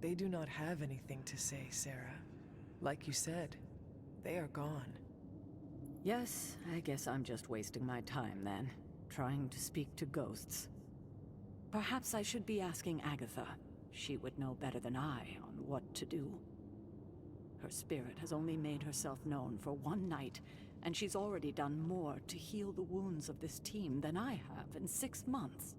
They do not have anything to say, Sarah. Like you said, they are gone. Yes, I guess I'm just wasting my time then, trying to speak to ghosts. Perhaps I should be asking Agatha. She would know better than I on what to do. Her spirit has only made herself known for one night, and she's already done more to heal the wounds of this team than I have in 6 months.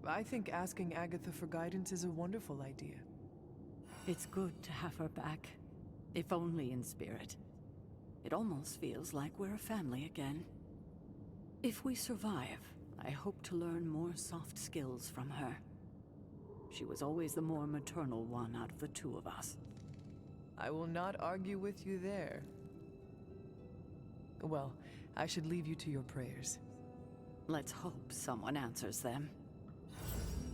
I think asking Agatha for guidance is a wonderful idea. It's good to have her back, if only in spirit. It almost feels like we're a family again. If we survive, I hope to learn more soft skills from her. She was always the more maternal one out of the two of us. I will not argue with you there. Well, I should leave you to your prayers. Let's hope someone answers them.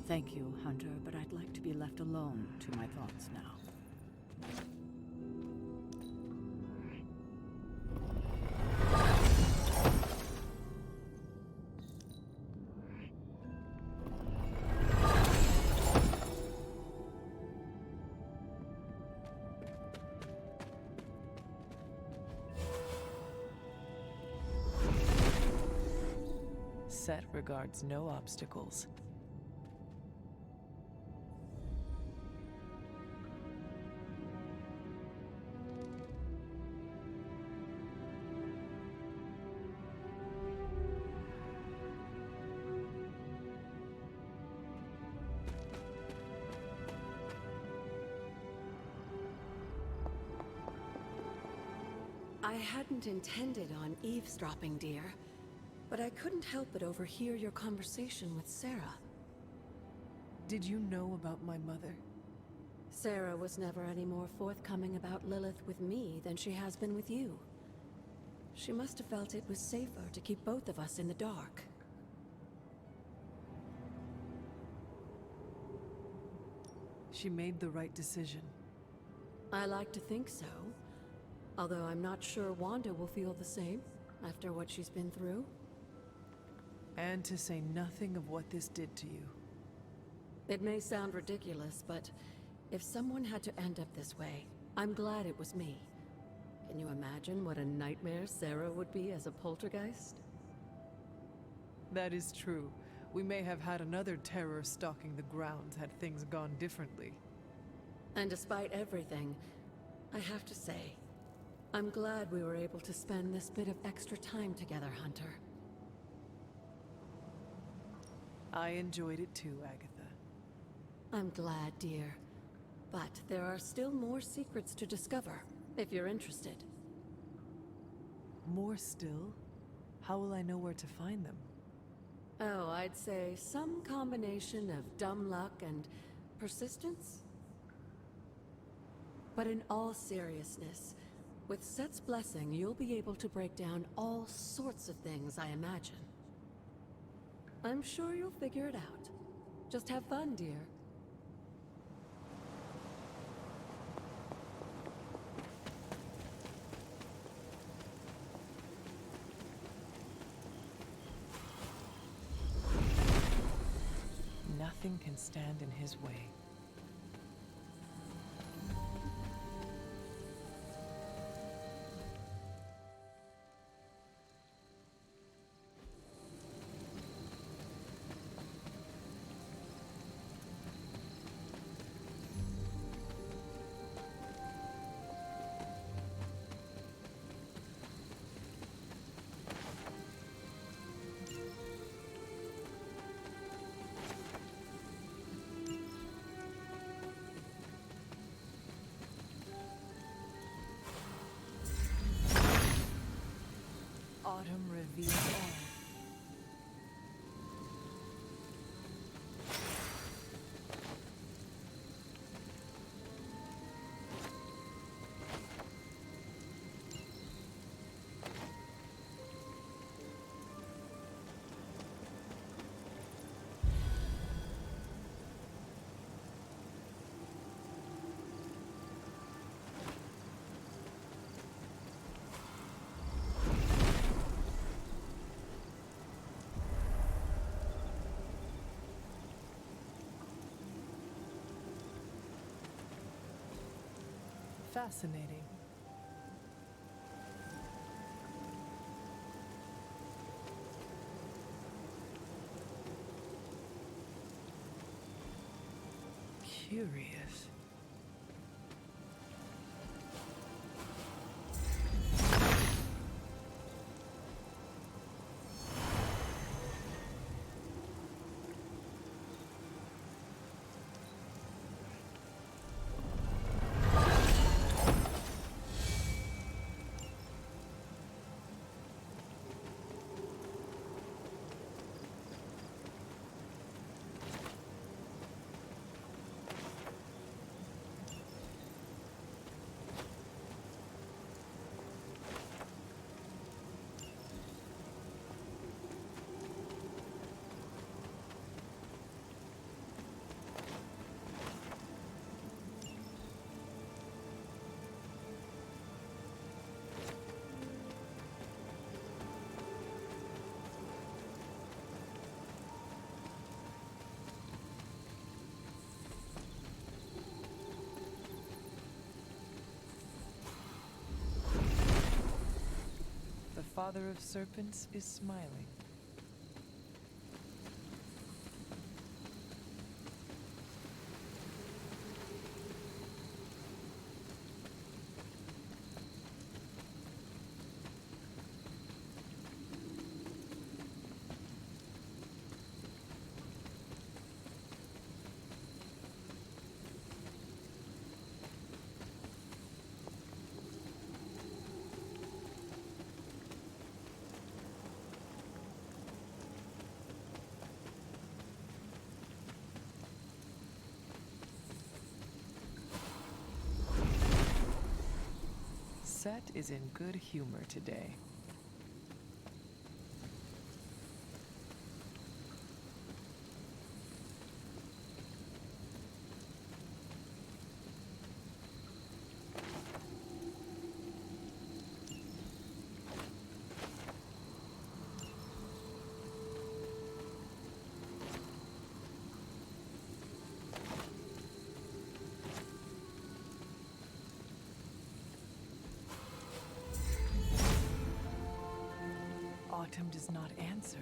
Thank you, Hunter, but I'd like to be left alone to my thoughts now. Set regards no obstacles. I hadn't intended on eavesdropping, dear, but I couldn't help but overhear your conversation with Sarah. Did you know about my mother? Sarah was never any more forthcoming about Lilith with me than she has been with you. She must have felt it was safer to keep both of us in the dark. She made the right decision. I like to think so. Although I'm not sure Wanda will feel the same after what she's been through. And to say nothing of what this did to you. It may sound ridiculous, but if someone had to end up this way, I'm glad it was me. Can you imagine what a nightmare Sarah would be as a poltergeist? That is true. We may have had another terror stalking the grounds had things gone differently. And despite everything, I have to say, I'm glad we were able to spend this bit of extra time together, Hunter. I enjoyed it too, Agatha. I'm glad, dear. But there are still more secrets to discover, if you're interested. More still? How will I know where to find them? Oh, I'd say some combination of dumb luck and persistence? But in all seriousness, with Set's blessing, you'll be able to break down all sorts of things, I imagine. I'm sure you'll figure it out. Just have fun, dear. Nothing can stand in his way. Fascinating. Curious. The father of serpents is smiling. Set is in good humor today. Autumn does not answer.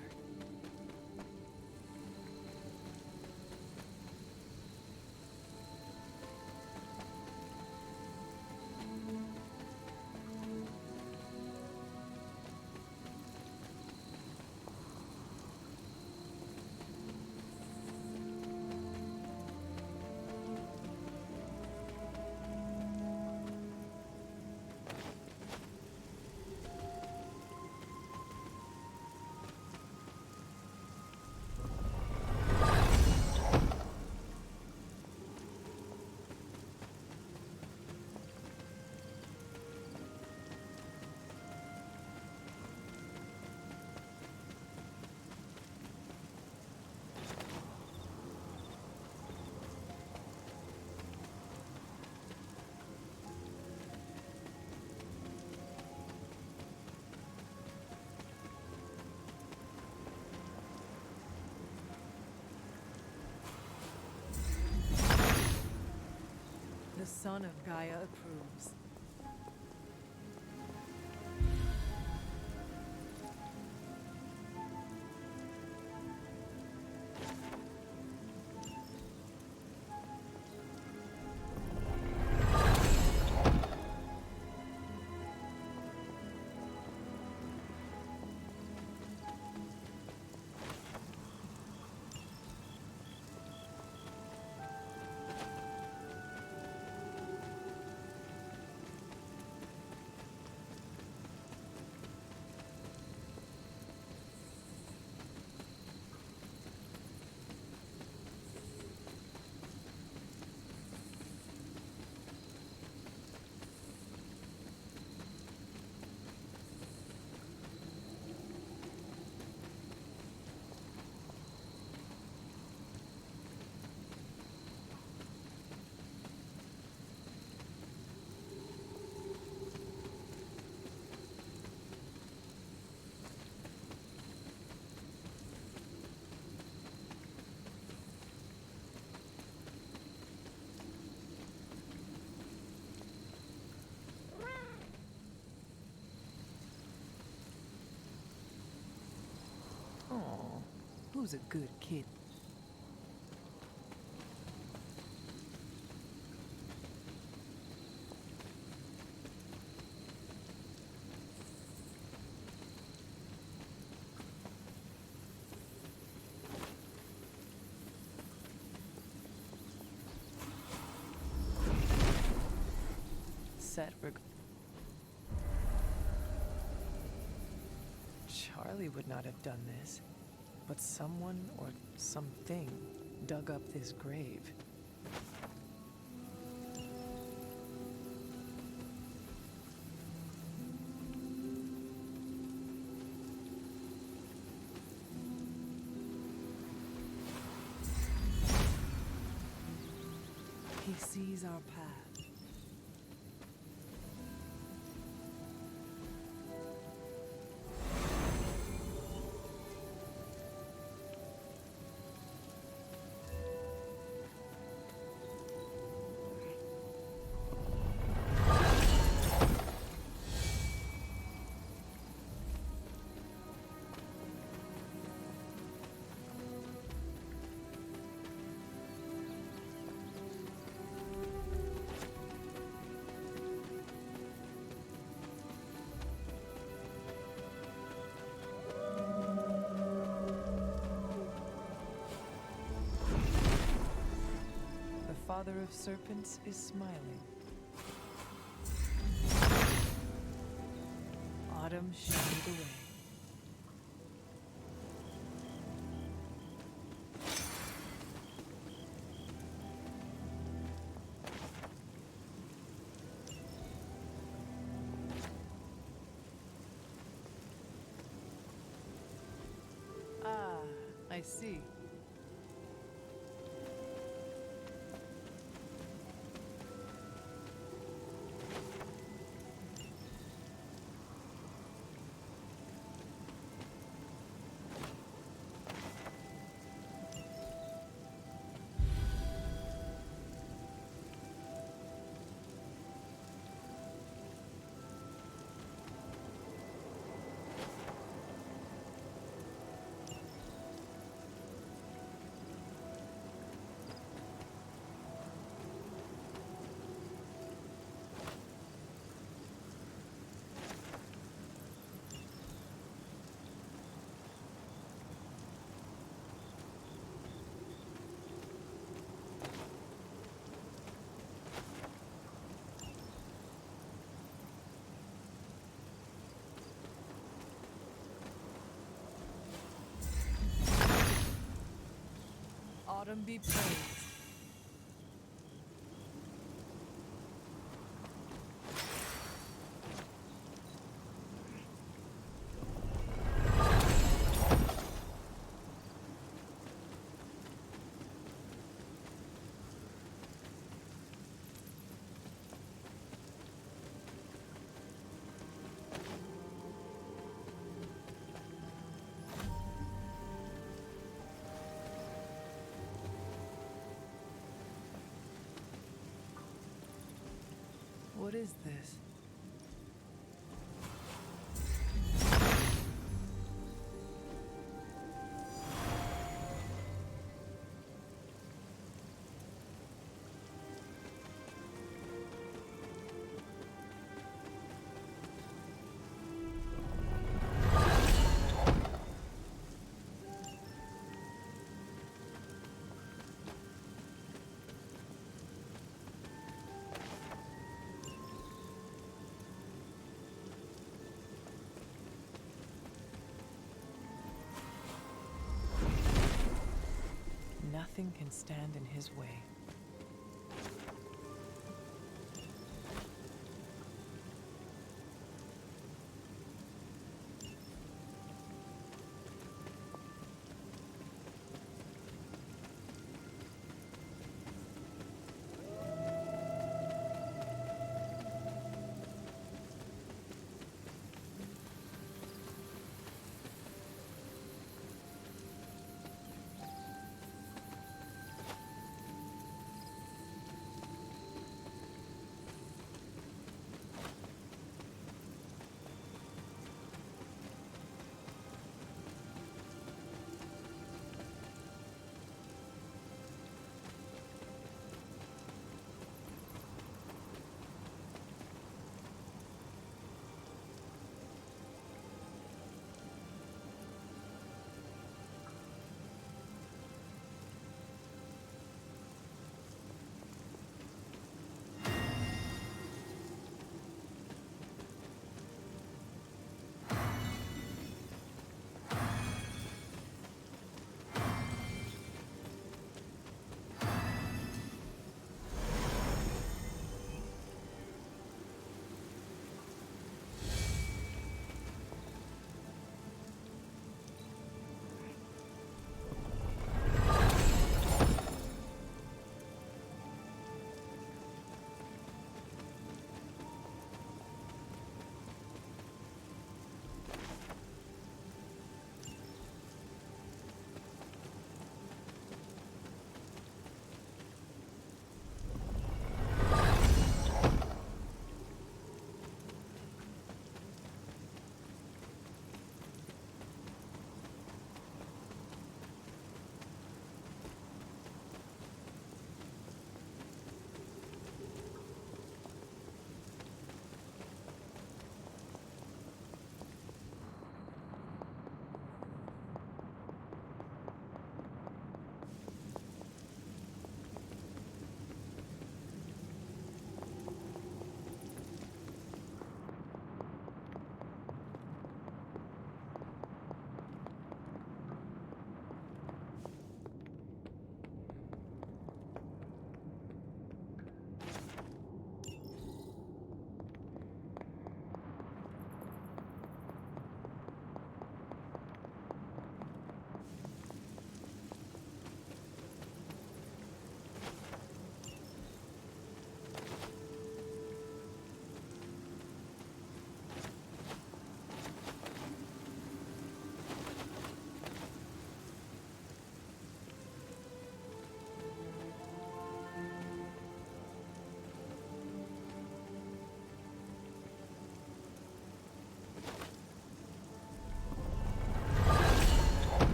The son of Gaia approves. Who's a good kid? Set Charlie would not have done this, but someone or something dug up this grave. He sees our path. Father of Serpents is smiling. Autumn shaded away. Ah, I see. Autumn be praised. What is this? Nothing can stand in his way.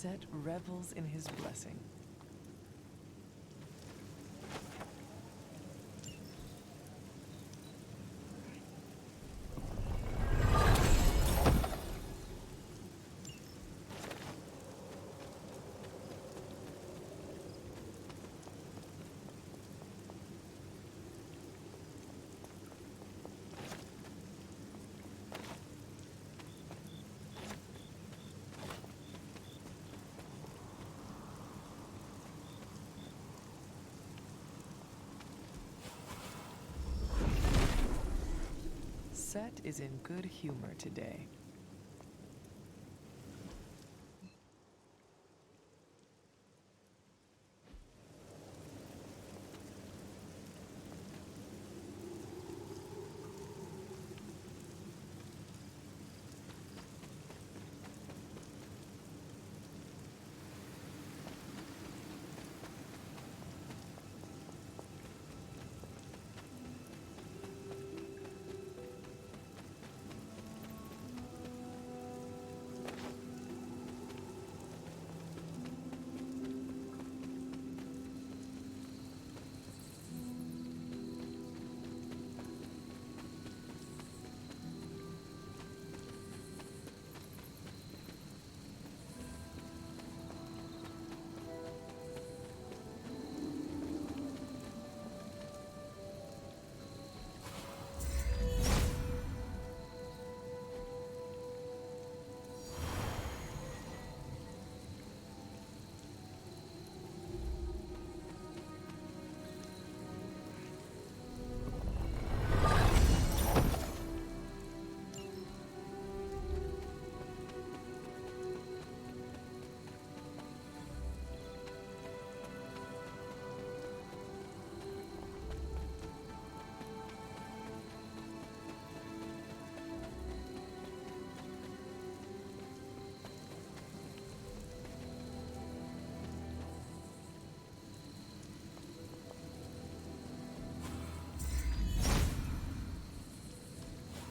Set revels in his blessing. Set is in good humor today.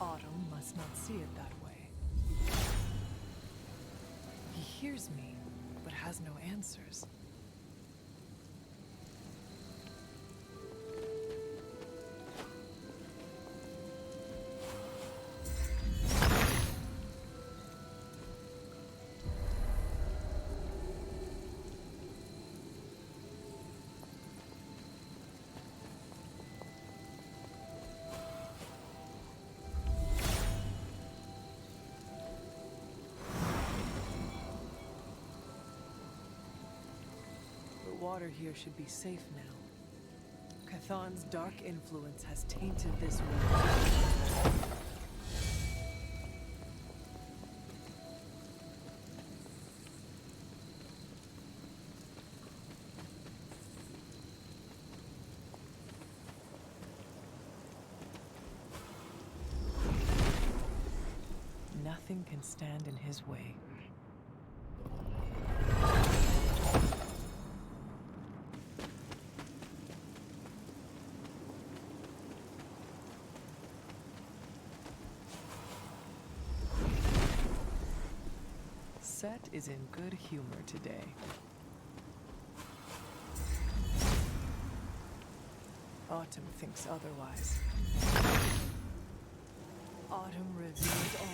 Autumn must not see it that way. He hears me, but has no answers. Water here should be safe now. Cathan's dark influence has tainted this water. Nothing can stand in his way. Set is in good humor today. Autumn thinks otherwise. Autumn reveals all.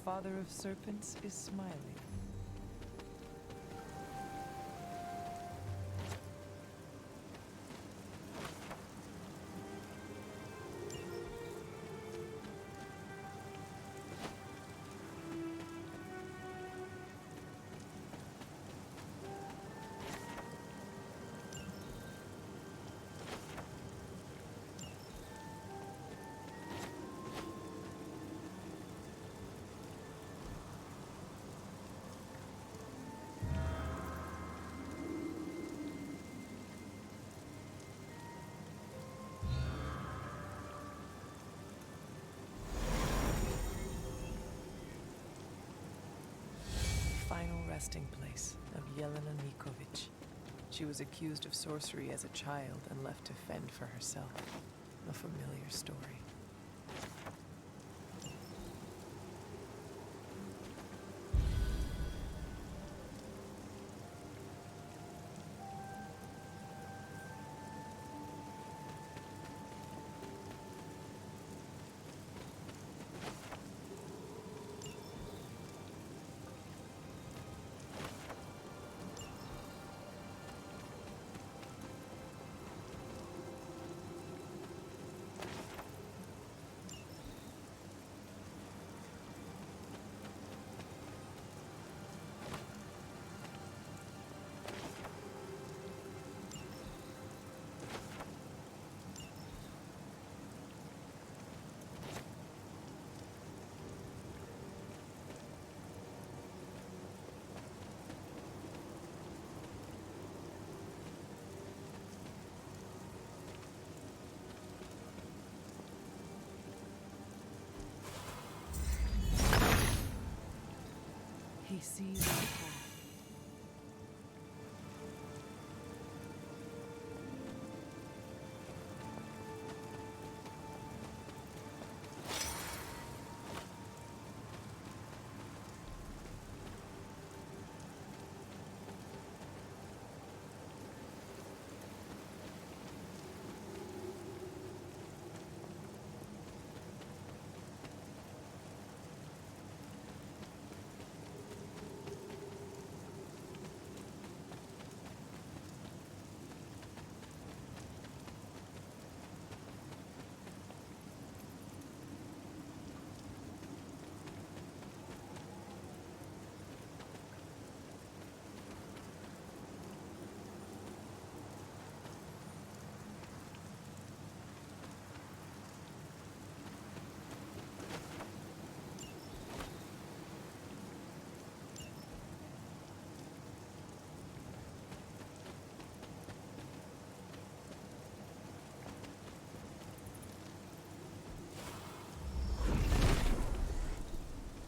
Father of Serpents is smiling. resting place of Yelena Nikovic. She was accused of sorcery as a child and left to fend for herself. A familiar story. He sees the path.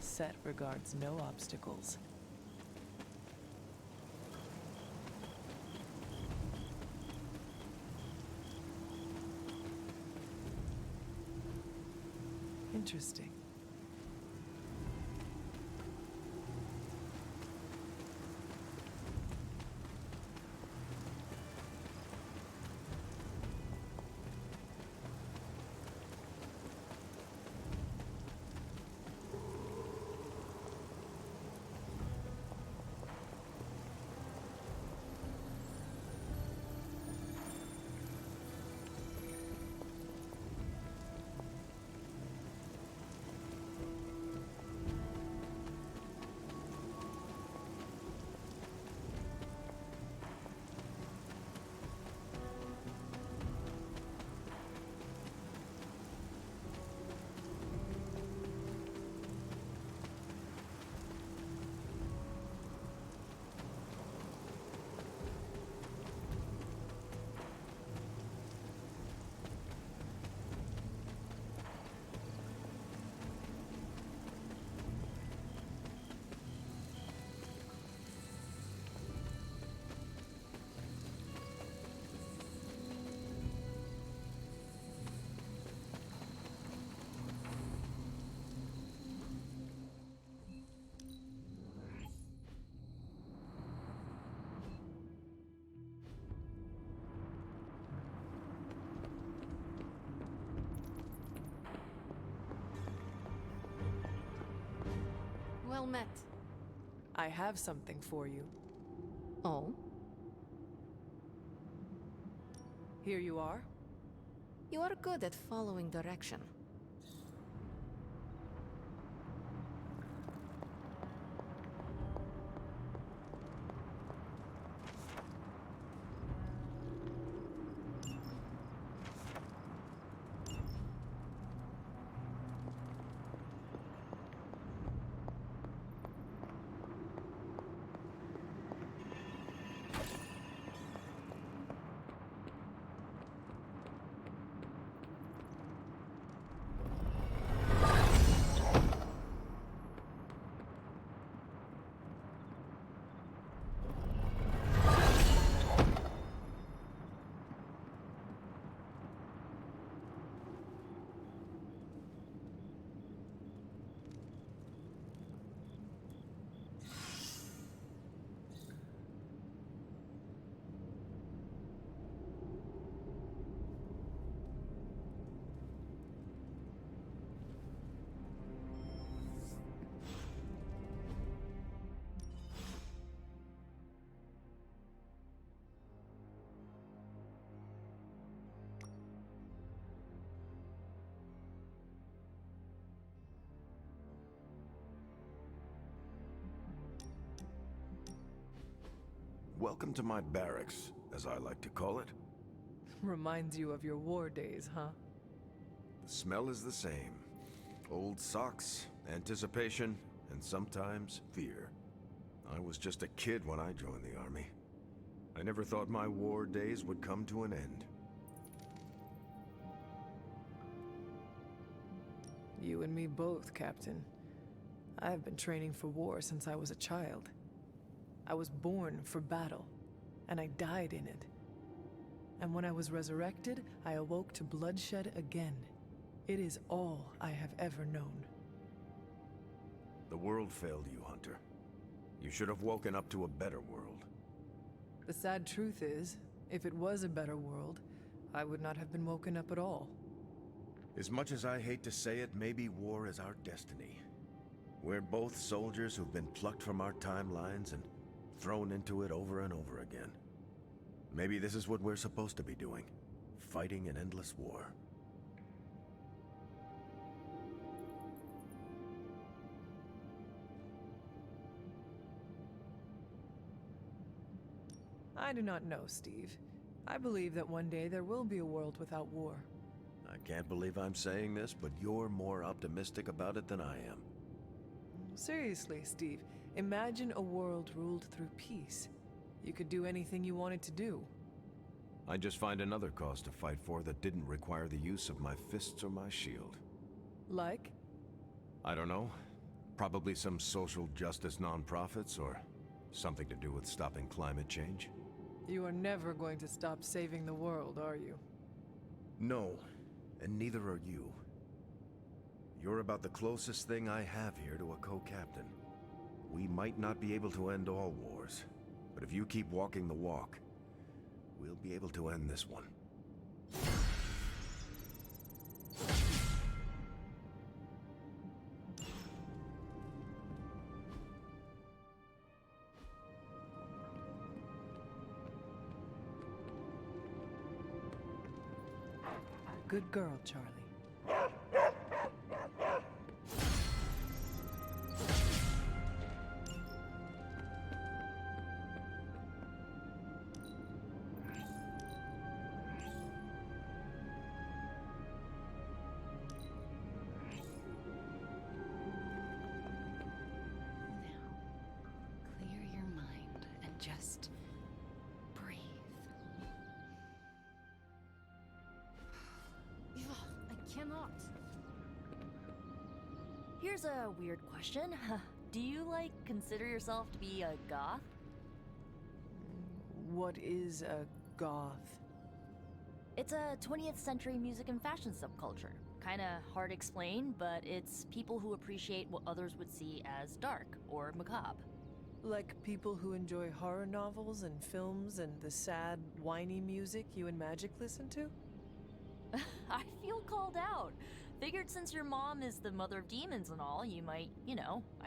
Set regards no obstacles. Interesting. Well met. I have something for you. Oh? Here you are. You are good at following direction. Welcome to my barracks, as I like to call it. Reminds you of your war days, huh? The smell is the same. Old socks, anticipation, and sometimes fear. I was just a kid when I joined the army. I never thought my war days would come to an end. You and me both, Captain. I've been training for war since I was a child. I was born for battle, and I died in it. And when I was resurrected, I awoke to bloodshed again. It is all I have ever known. The world failed you, Hunter. You should have woken up to a better world. The sad truth is, if it was a better world, I would not have been woken up at all. As much as I hate to say it, maybe war is our destiny. We're both soldiers who've been plucked from our timelines and thrown into it over and over again. Maybe this is what we're supposed to be doing, fighting an endless war. I do not know, Steve. I believe that one day there will be a world without war. I can't believe I'm saying this, but you're more optimistic about it than I am. Seriously, Steve, imagine a world ruled through peace. You could do anything you wanted to do. I'd just find another cause to fight for that didn't require the use of my fists or my shield. Like? I don't know. Probably some social justice nonprofits or something to do with stopping climate change. You are never going to stop saving the world, are you? No, and neither are you. You're about the closest thing I have here to a co-captain. We might not be able to end all wars, but if you keep walking the walk, we'll be able to end this one. Good girl, Charlie. Clear your mind and just breathe. I cannot. Here's a weird question. Do you, consider yourself to be a goth? What is a goth? It's a 20th century music and fashion subculture. Kinda hard to explain, but it's people who appreciate what others would see as dark or macabre. Like people who enjoy horror novels and films and the sad, whiny music you and Magic listen to? I feel called out. Figured since your mom is the mother of demons and all, you might,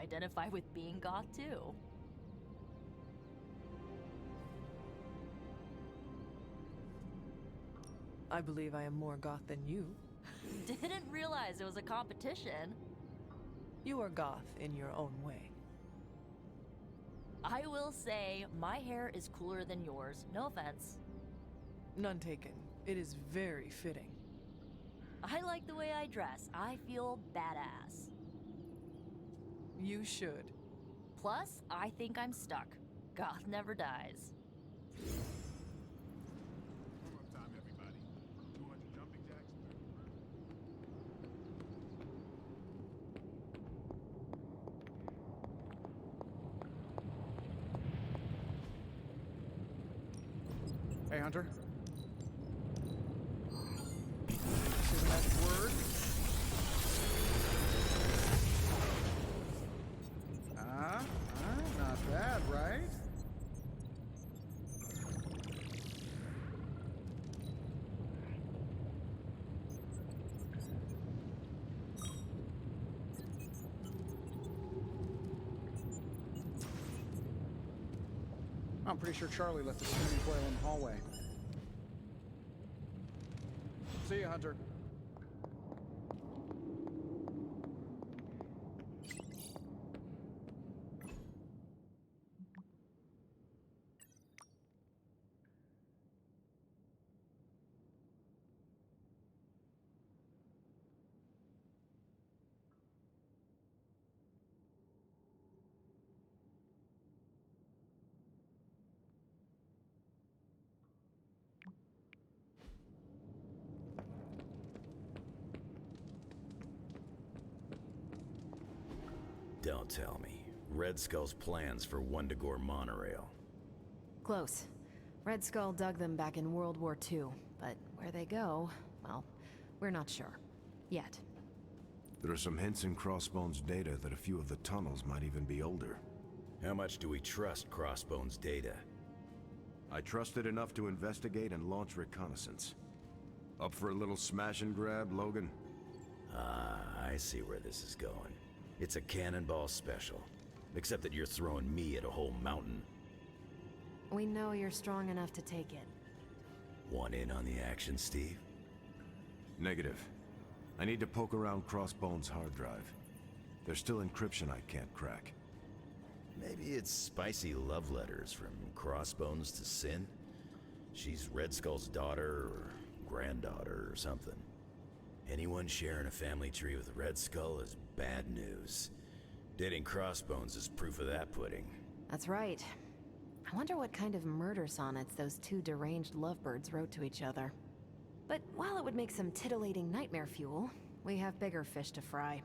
identify with being goth too. I believe I am more goth than you. Didn't realize it was a competition. You are goth in your own way. I will say, my hair is cooler than yours. No offense. None taken. It is very fitting. I like the way I dress. I feel badass. You should. Plus, I think I'm stuck. Goth never dies. Hey, Hunter. Say the magic word. Not bad, right? I'm pretty sure Charlie left the spinning coil in the hallway. See you, Hunter. Don't tell me. Red Skull's plans for Wundagore monorail. Close. Red Skull dug them back in World War II, but where they go, well, we're not sure. Yet. There are some hints in Crossbones' data that a few of the tunnels might even be older. How much do we trust Crossbones' data? I trust it enough to investigate and launch reconnaissance. Up for a little smash and grab, Logan? Ah, I see where this is going. It's a cannonball special. Except that you're throwing me at a whole mountain. We know you're strong enough to take it. Want in on the action, Steve? Negative. I need to poke around Crossbones' hard drive. There's still encryption I can't crack. Maybe it's spicy love letters from Crossbones to Sin? She's Red Skull's daughter or granddaughter or something. Anyone sharing a family tree with Red Skull is bad news. Dating Crossbones is proof of that pudding. That's right. I wonder what kind of murder sonnets those two deranged lovebirds wrote to each other. But while it would make some titillating nightmare fuel, we have bigger fish to fry.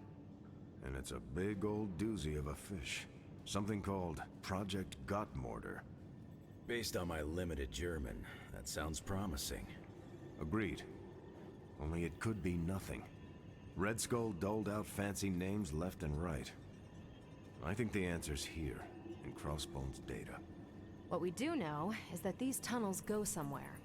And it's a big old doozy of a fish. Something called Project Gottmorder. Based on my limited German, that sounds promising. Agreed. Only it could be nothing. Red Skull doled out fancy names left and right. I think the answer's here, in Crossbones' data. What we do know is that these tunnels go somewhere.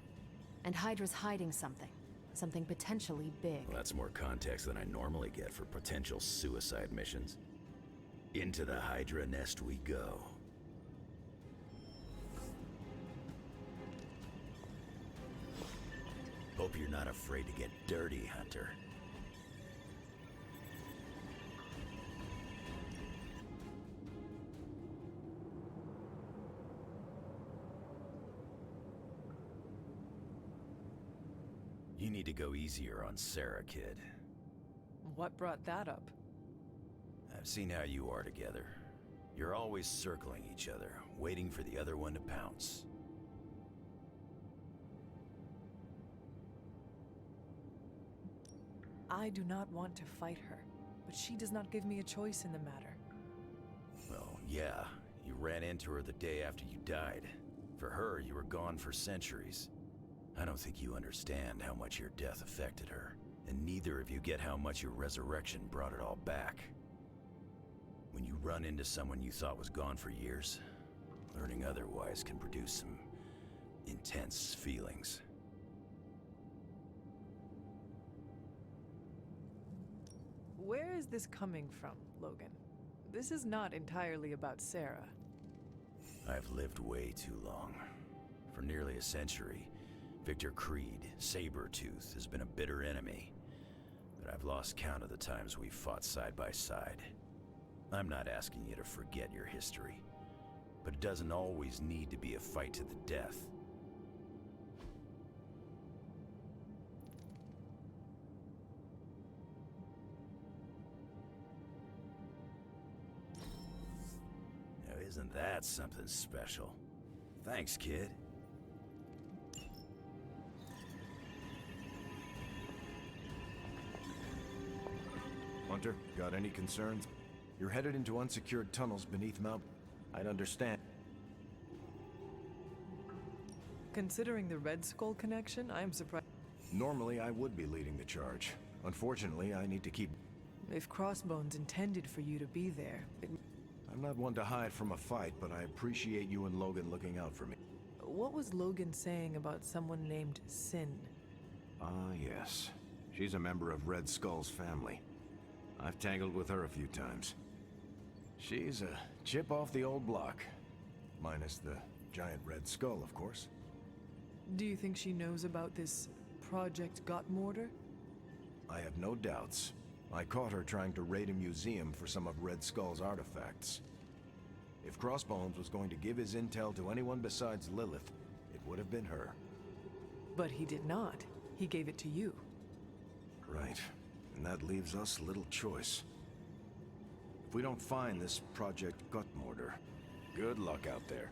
And Hydra's hiding something. Something potentially big. Well, that's more context than I normally get for potential suicide missions. Into the Hydra nest we go. Hope you're not afraid to get dirty, Hunter. You need to go easier on Sarah, kid. What brought that up? I've seen how you are together. You're always circling each other, waiting for the other one to pounce. I do not want to fight her, but she does not give me a choice in the matter. Well, yeah, you ran into her the day after you died. For her, you were gone for centuries. I don't think you understand how much your death affected her, and neither of you get how much your resurrection brought it all back. When you run into someone you thought was gone for years, learning otherwise can produce some intense feelings. Where is this coming from, Logan? This is not entirely about Sarah. I've lived way too long. For nearly a century, Victor Creed, Sabretooth, has been a bitter enemy. But I've lost count of the times we've fought side by side. I'm not asking you to forget your history, but it doesn't always need to be a fight to the death. Now, isn't that something special? Thanks, kid. Hunter, got any concerns? You're headed into unsecured tunnels beneath Mount... I'd understand. Considering the Red Skull connection, I am surprised. Normally, I would be leading the charge. Unfortunately, I need to keep... If Crossbones intended for you to be there, I'm not one to hide from a fight, but I appreciate you and Logan looking out for me. What was Logan saying about someone named Sin? Ah, yes. She's a member of Red Skull's family. I've tangled with her a few times. She's a chip off the old block. Minus the giant red skull, of course. Do you think she knows about this Project Gottmorder? I have no doubts. I caught her trying to raid a museum for some of Red Skull's artifacts. If Crossbones was going to give his intel to anyone besides Lilith, it would have been her. But he did not. He gave it to you. Right. And that leaves us little choice. If we don't find this Project Gottmorder, good luck out there.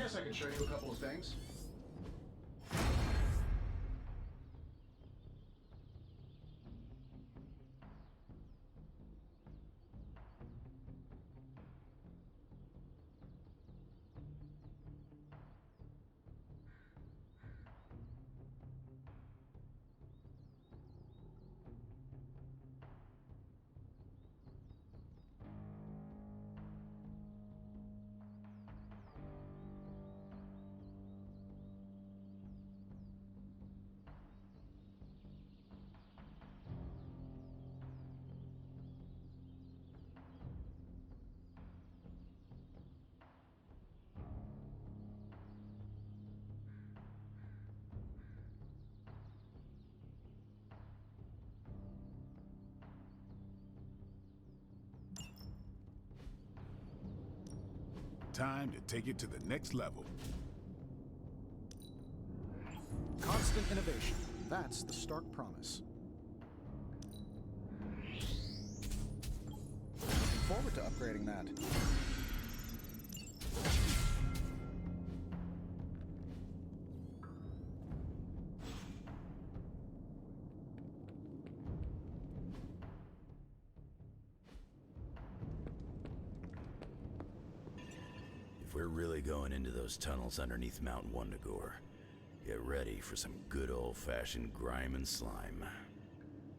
guess I could show you a couple of things. Time to take it to the next level. Constant innovation. That's the Stark promise. Looking forward to upgrading that. If we're really going into those tunnels underneath Mount Wundagore, get ready for some good old-fashioned grime and slime.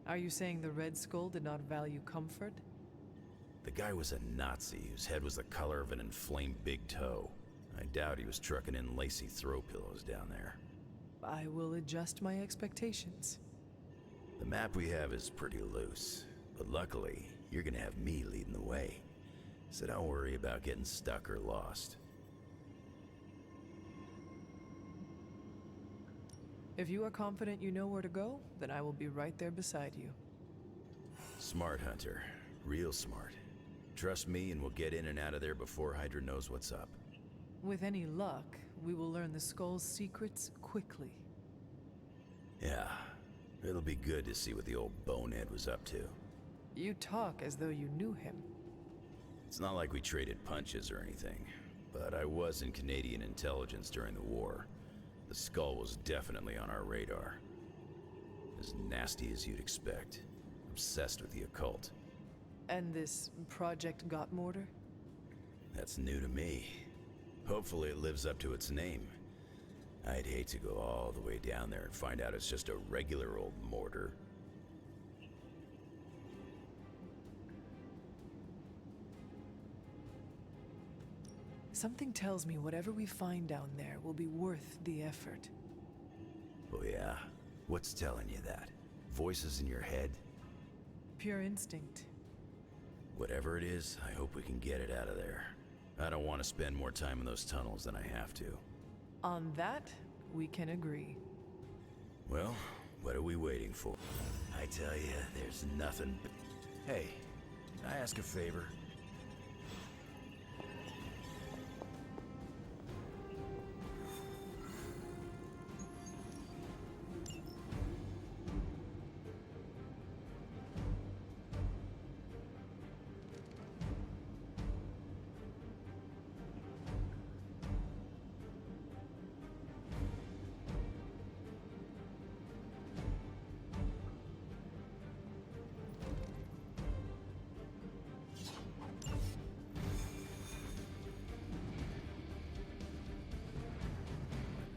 Are you saying the Red Skull did not value comfort? The guy was a Nazi whose head was the color of an inflamed big toe. I doubt he was trucking in lacy throw pillows down there. I will adjust my expectations. The map we have is pretty loose, but luckily, you're gonna have me leading the way. So don't worry about getting stuck or lost. If you are confident you know where to go, then I will be right there beside you. Smart, Hunter. Real smart. Trust me and we'll get in and out of there before Hydra knows what's up. With any luck, we will learn the Skull's secrets quickly. Yeah. It'll be good to see what the old bonehead was up to. You talk as though you knew him. It's not like we traded punches or anything, but I was in Canadian intelligence during the war. The Skull was definitely on our radar. As nasty as you'd expect. Obsessed with the occult. And this Project Gottmortar? That's new to me. Hopefully it lives up to its name. I'd hate to go all the way down there and find out it's just a regular old mortar. Something tells me whatever we find down there will be worth the effort. Oh yeah? What's telling you that? Voices in your head? Pure instinct. Whatever it is, I hope we can get it out of there. I don't want to spend more time in those tunnels than I have to. On that, we can agree. Well, what are we waiting for? I tell you, there's nothing. Hey, can I ask a favor?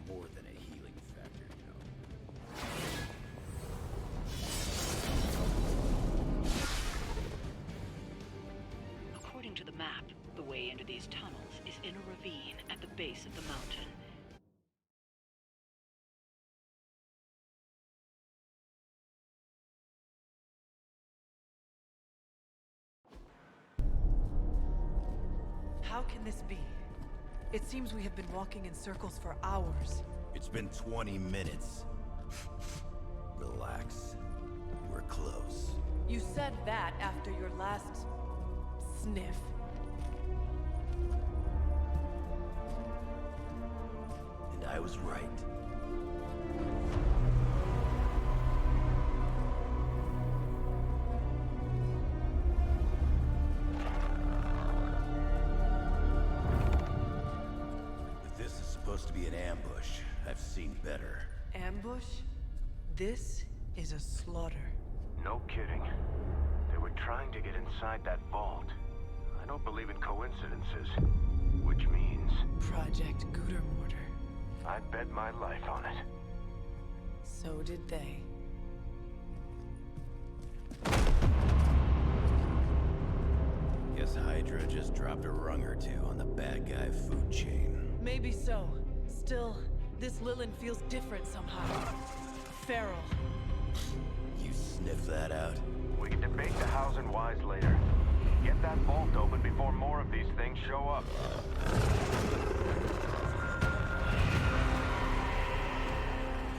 More than a healing factor, you know. According to the map, the way into these tunnels is in a ravine at the base of the mountain. How can this be? It seems we have been walking in circles for hours. It's been 20 minutes. Relax. We're close. You said that after your last sniff. And I was right. If this is supposed to be an ambush. I've seen better. Ambush? This is a slaughter. No kidding. They were trying to get inside that vault. I don't believe in coincidences. Which means... Project Gutermortar. I'd bet my life on it. So did they. Guess Hydra just dropped a rung or two on the bad guy food chain. Maybe so. Still, this Lilin feels different somehow. Feral. You sniff that out? We can debate the hows and whys later. Get that vault open before more of these things show up.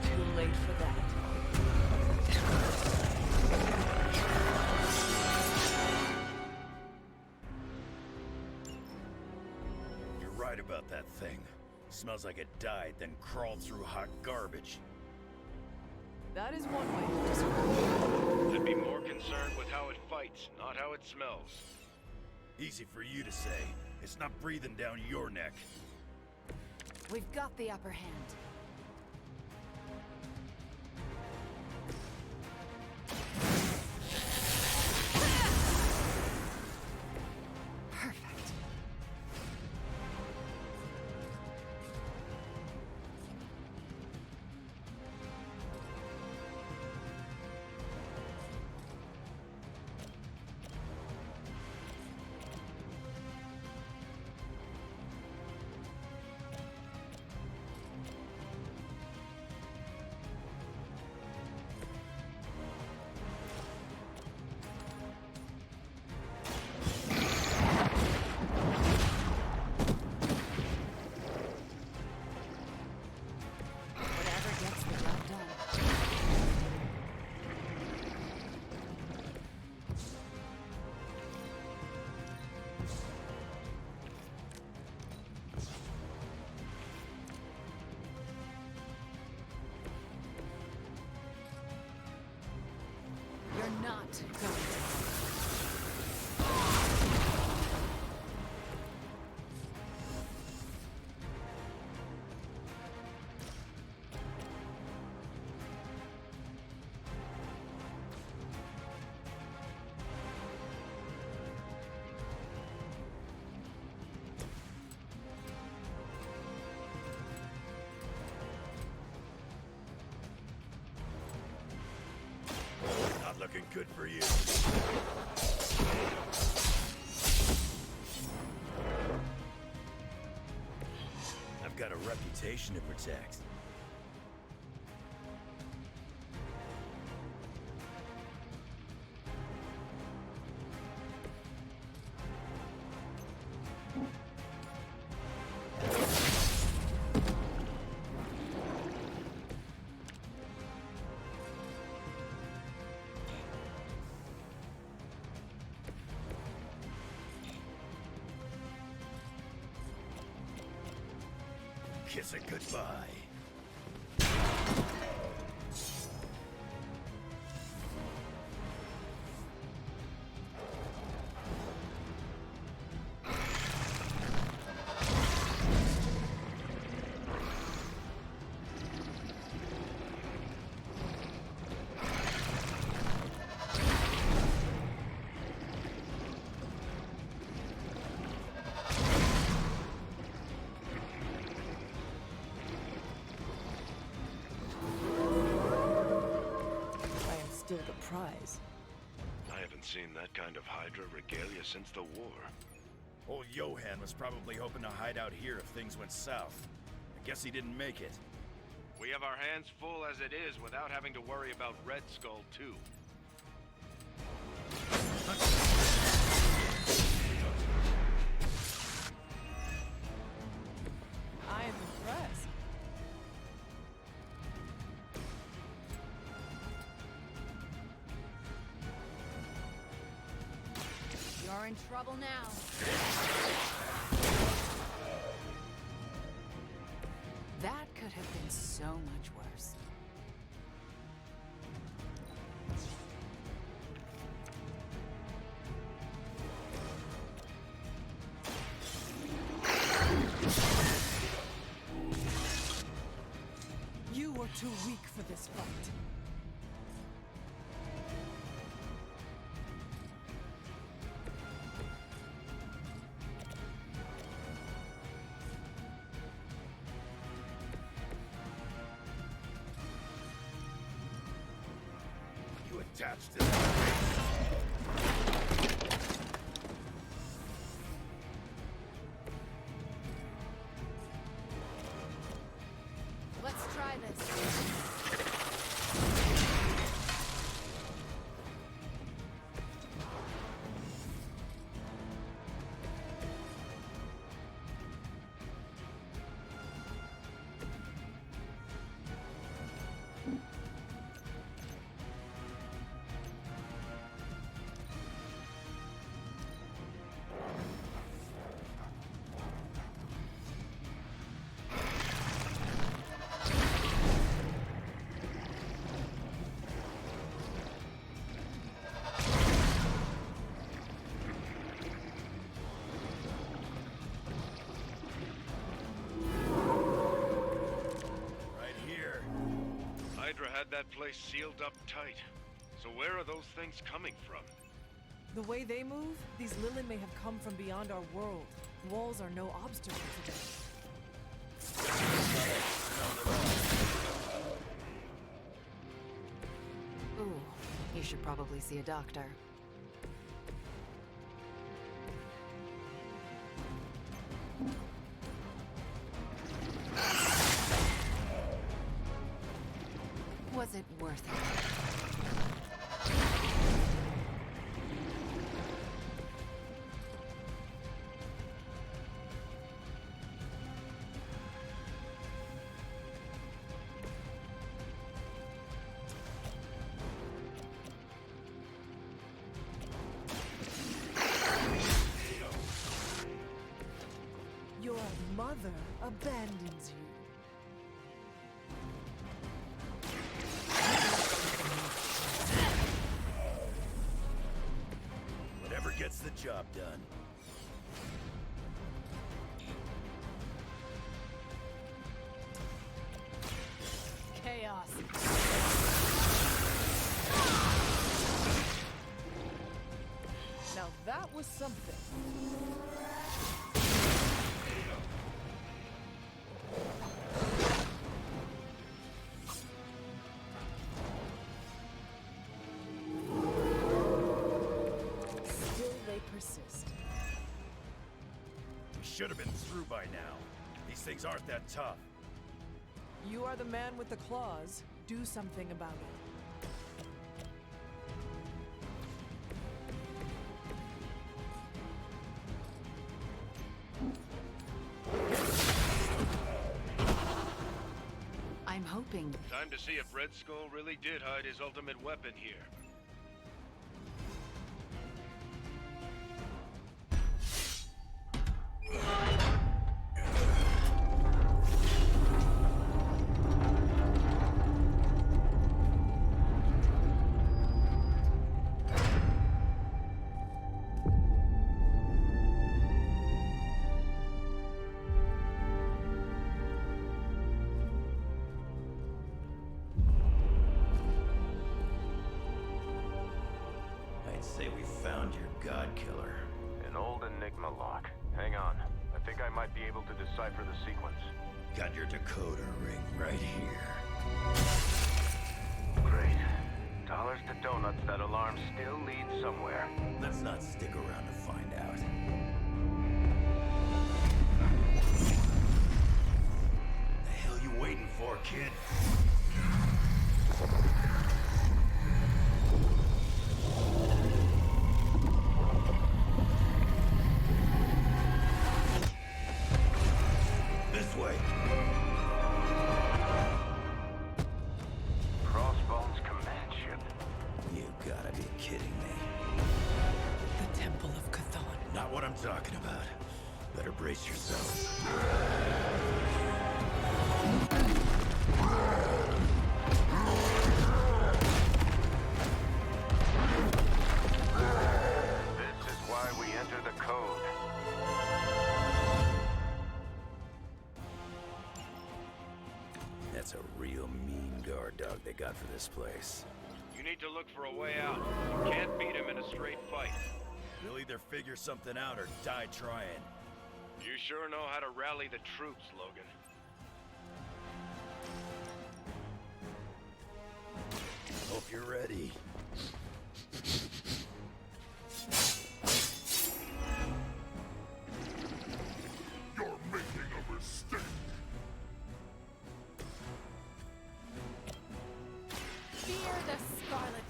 Too late for that. You're right about that thing. Smells like it died, then crawled through hot garbage. That is one way to describe it. I'd be more concerned with how it fights, not how it smells. Easy for you to say. It's not breathing down your neck. We've got the upper hand. Perfect. You're not going to. Not looking good for you. I've got a reputation to protect. Kiss it goodbye. Still the prize. I haven't seen that kind of Hydra regalia since the war. Old Johan was probably hoping to hide out here if things went south. I guess he didn't make it. We have our hands full as it is without having to worry about Red Skull, too. I am impressed. You're in trouble now. That could have been so much worse. You are too weak for this fight. You attached to that. Let's try this. Right here. Hydra had that place sealed up tight. So where are those things coming from? The way they move, these Lilin may have come from beyond our world. Walls are no obstacle to them. Ooh, you should probably see a doctor. Was it worth it? Your mother abandons you. Whatever gets the job done. Chaos. Now that was something. Still they persist. We should have been through by now. These things aren't that tough. You are the man with the claws. Do something about it. I'm hoping. Time to see if Red Skull really did hide his ultimate weapon here. I'd say we found your god killer. An old Enigma lock. Hang on. I think I might be able to decipher the sequence. Got your decoder ring right here. Great. Dollars to donuts, that alarm still leads somewhere. Let's not stick around to find out. The hell you waiting for, kid? This way. Crossbones command ship. You gotta be kidding me. The Temple of Chthon. Not what I'm talking about. Better brace yourself. This is why we enter the code. That's a real meat guard dog they got for this place. You need to look for a way out. You can't beat him in a straight fight. We'll either figure something out or die trying. You sure know how to rally the troops, Logan. Hope you're ready. You're making a mistake. Fear the Scarlet.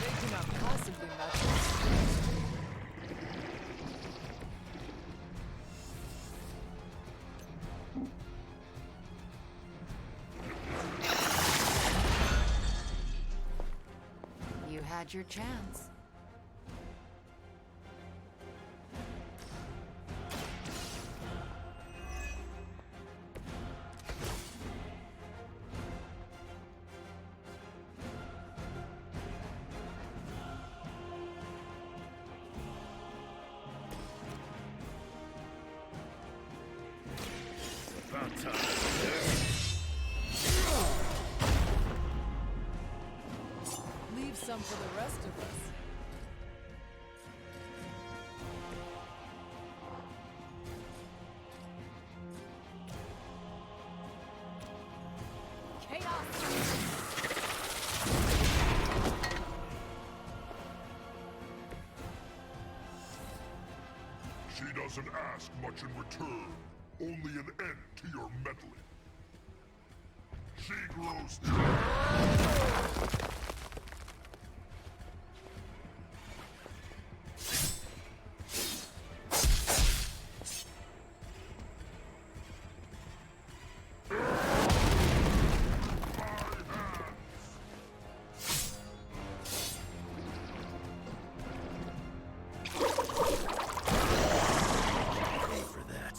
They cannot possibly match us. You had your chance. About time. Leave some for the rest of us. She doesn't ask much in return, only an end to your meddling. She grows tired. Pay for that.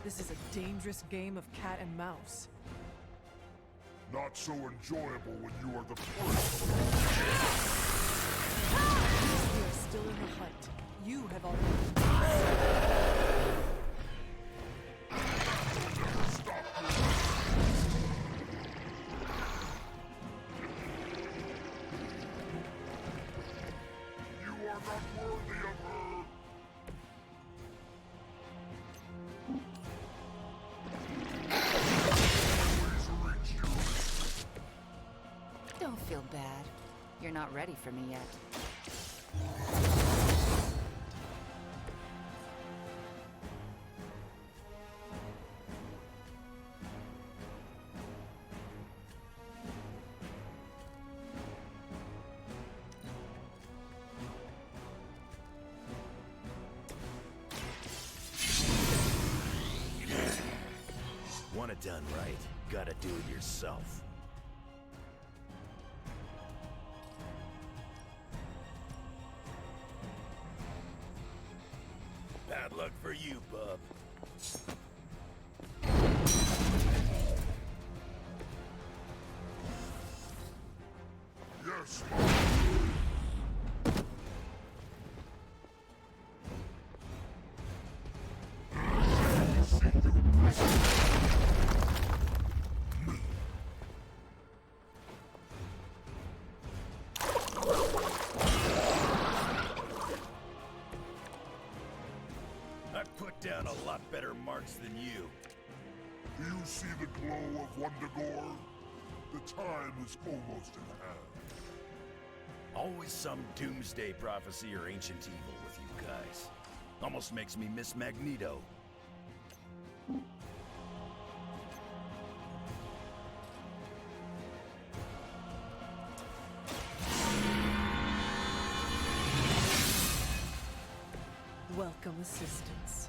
This is a dangerous game of cat and mouse. Not so enjoyable when you are the first. We are still in the hunt. You have already... Never stop me. You are not worthy of her. Always reach you. Don't feel bad. You're not ready for me yet. Want it done right, gotta do it yourself. Bad luck for you, bub. Yes, I've put down a lot better marks than you. do you see the glow of Wundagore? The time is almost at hand. Always some doomsday prophecy or ancient evil with you guys. Almost makes me miss Magneto. Welcome assistance.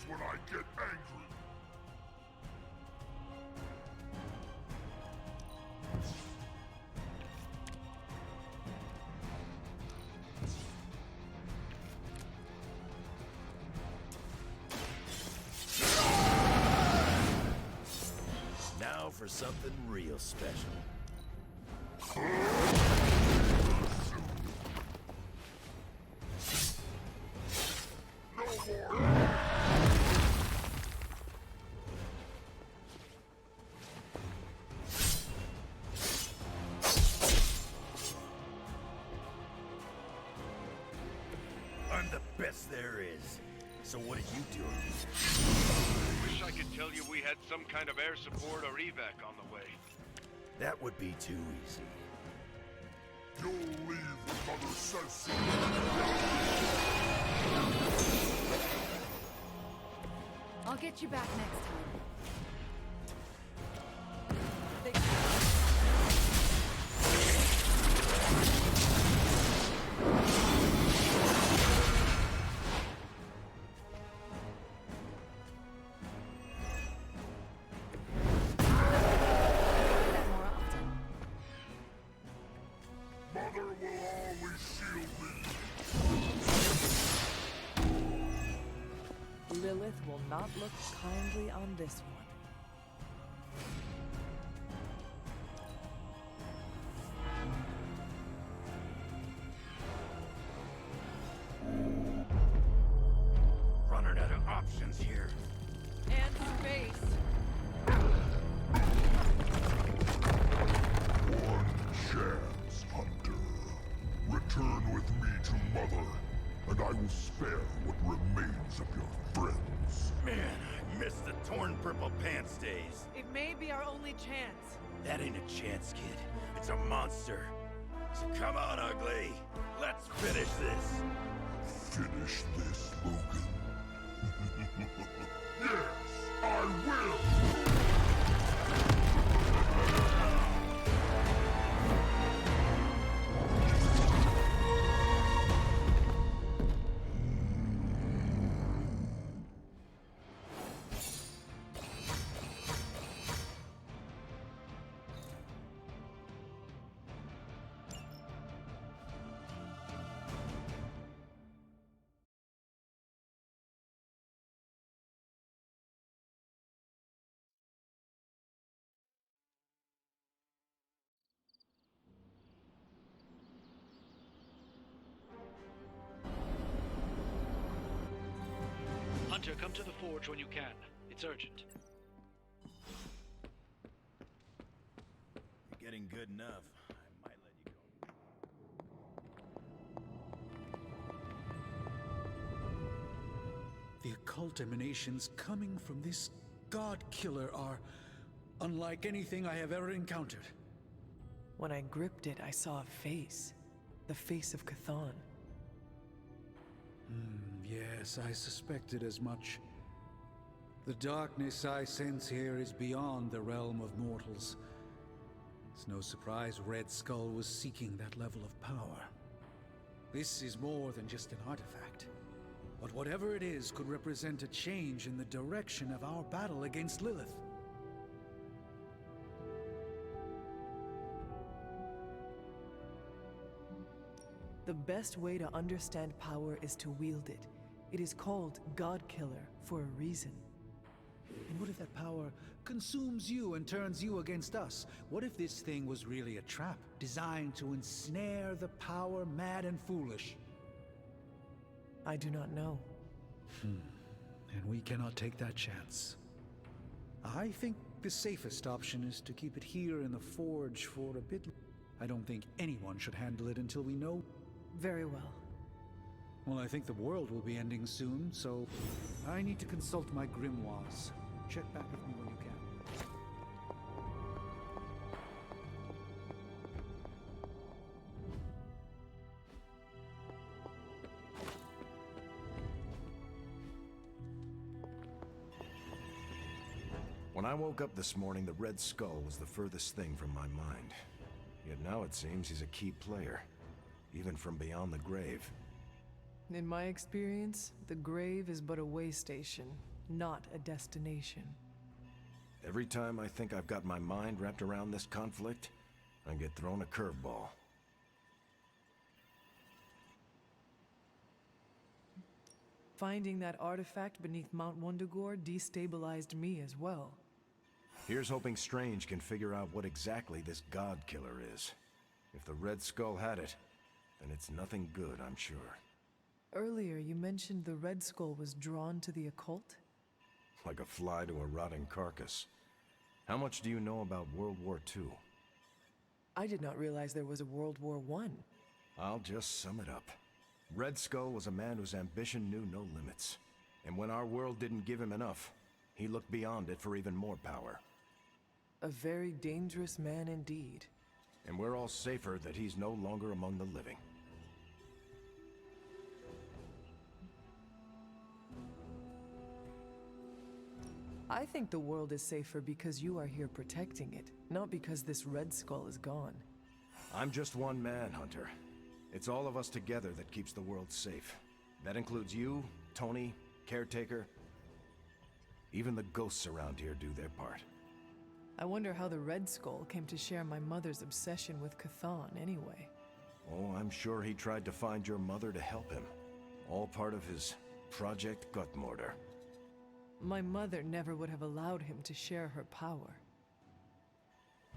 when I get angry. Now for something real special. No more! I'm the best there is. So what did you do? Wish I could tell you we had some kind of air support or evac on the way. That would be too easy. You'll leave when Mother says so. I'll get you back next time. Mother will always shield me. Lilith will not look kindly on this one. Running out of options here. And space! One chance, Hunter. Return with me to Mother, and I will spare what remains of your friends. Man, I miss the torn purple pants days. It may be our only chance. That ain't a chance, kid. It's a monster. So come on, ugly. Let's finish this. Finish this, Logan. Yes, I will! Hunter, come to the forge when you can. It's urgent. You're getting good enough. I might let you go. The occult emanations coming from this god killer are unlike anything I have ever encountered. When I gripped it, I saw a face. The face of Chthon. Yes, I suspected as much. The darkness I sense here is beyond the realm of mortals. It's no surprise Red Skull was seeking that level of power. This is more than just an artifact. But whatever it is could represent a change in the direction of our battle against Lilith. The best way to understand power is to wield it. It is called God Killer for a reason. And what if that power consumes you and turns you against us? What if this thing was really a trap, designed to ensnare the power mad and foolish? I do not know. And we cannot take that chance. I think the safest option is to keep it here in the forge for a bit. I don't think anyone should handle it until we know. Very well. Well, I think the world will be ending soon, so I need to consult my grimoires. Check back with me when you can. When I woke up this morning, the Red Skull was the furthest thing from my mind. Yet now it seems he's a key player, even from beyond the grave. In my experience, the grave is but a way station, not a destination. Every time I think I've got my mind wrapped around this conflict, I get thrown a curveball. Finding that artifact beneath Mount Wundagore destabilized me as well. Here's hoping Strange can figure out what exactly this God Killer is. If the Red Skull had it, then it's nothing good, I'm sure. Earlier, you mentioned the Red Skull was drawn to the occult? Like a fly to a rotting carcass. How much do you know about World War II? I did not realize there was a World War I. I'll just sum it up. Red Skull was a man whose ambition knew no limits. And when our world didn't give him enough, he looked beyond it for even more power. A very dangerous man indeed. And we're all safer that he's no longer among the living. I think the world is safer because you are here protecting it, not because this Red Skull is gone. I'm just one man, Hunter. It's all of us together that keeps the world safe. That includes you, Tony, Caretaker. Even the ghosts around here do their part. I wonder how the Red Skull came to share my mother's obsession with Chthon anyway. Oh, I'm sure he tried to find your mother to help him. All part of his Project Gutmortar. My mother never would have allowed him to share her power.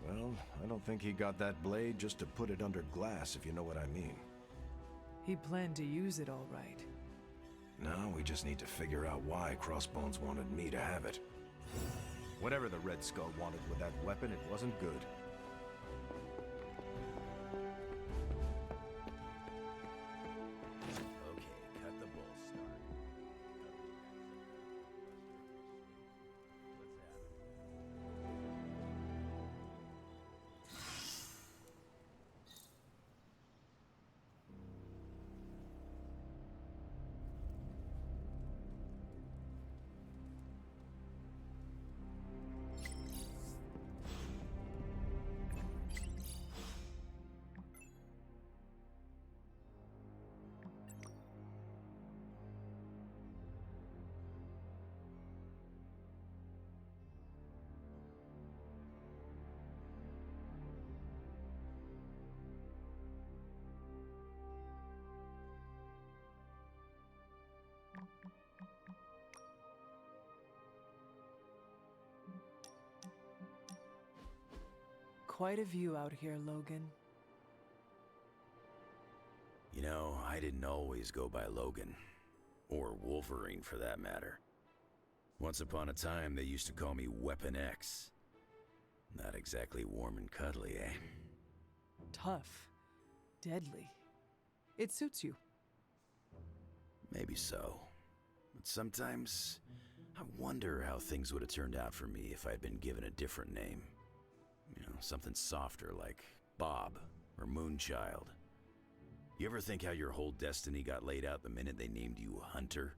Well, I don't think he got that blade just to put it under glass, if you know what I mean. He planned to use it all right. Now we just need to figure out why Crossbones wanted me to have it. Whatever the Red Skull wanted with that weapon, it wasn't good. Okay, cut the bull, Quite a view out here, Logan. You know, I didn't always go by Logan. Or Wolverine, for that matter. Once upon a time, they used to call me Weapon X. Not exactly warm and cuddly, eh? Tough. Deadly. It suits you. Maybe so. But sometimes, I wonder how things would have turned out for me if I'd been given a different name. You know, something softer like Bob or Moonchild. You ever think how your whole destiny got laid out the minute they named you Hunter?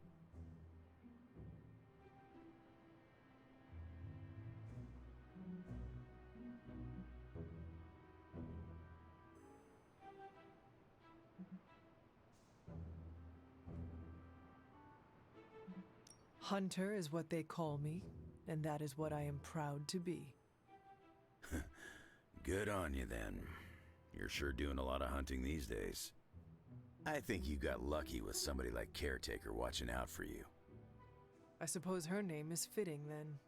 Hunter is what they call me, and that is what I am proud to be. Good on you, then. You're sure doing a lot of hunting these days. I think you got lucky with somebody like Caretaker watching out for you. I suppose her name is fitting, then.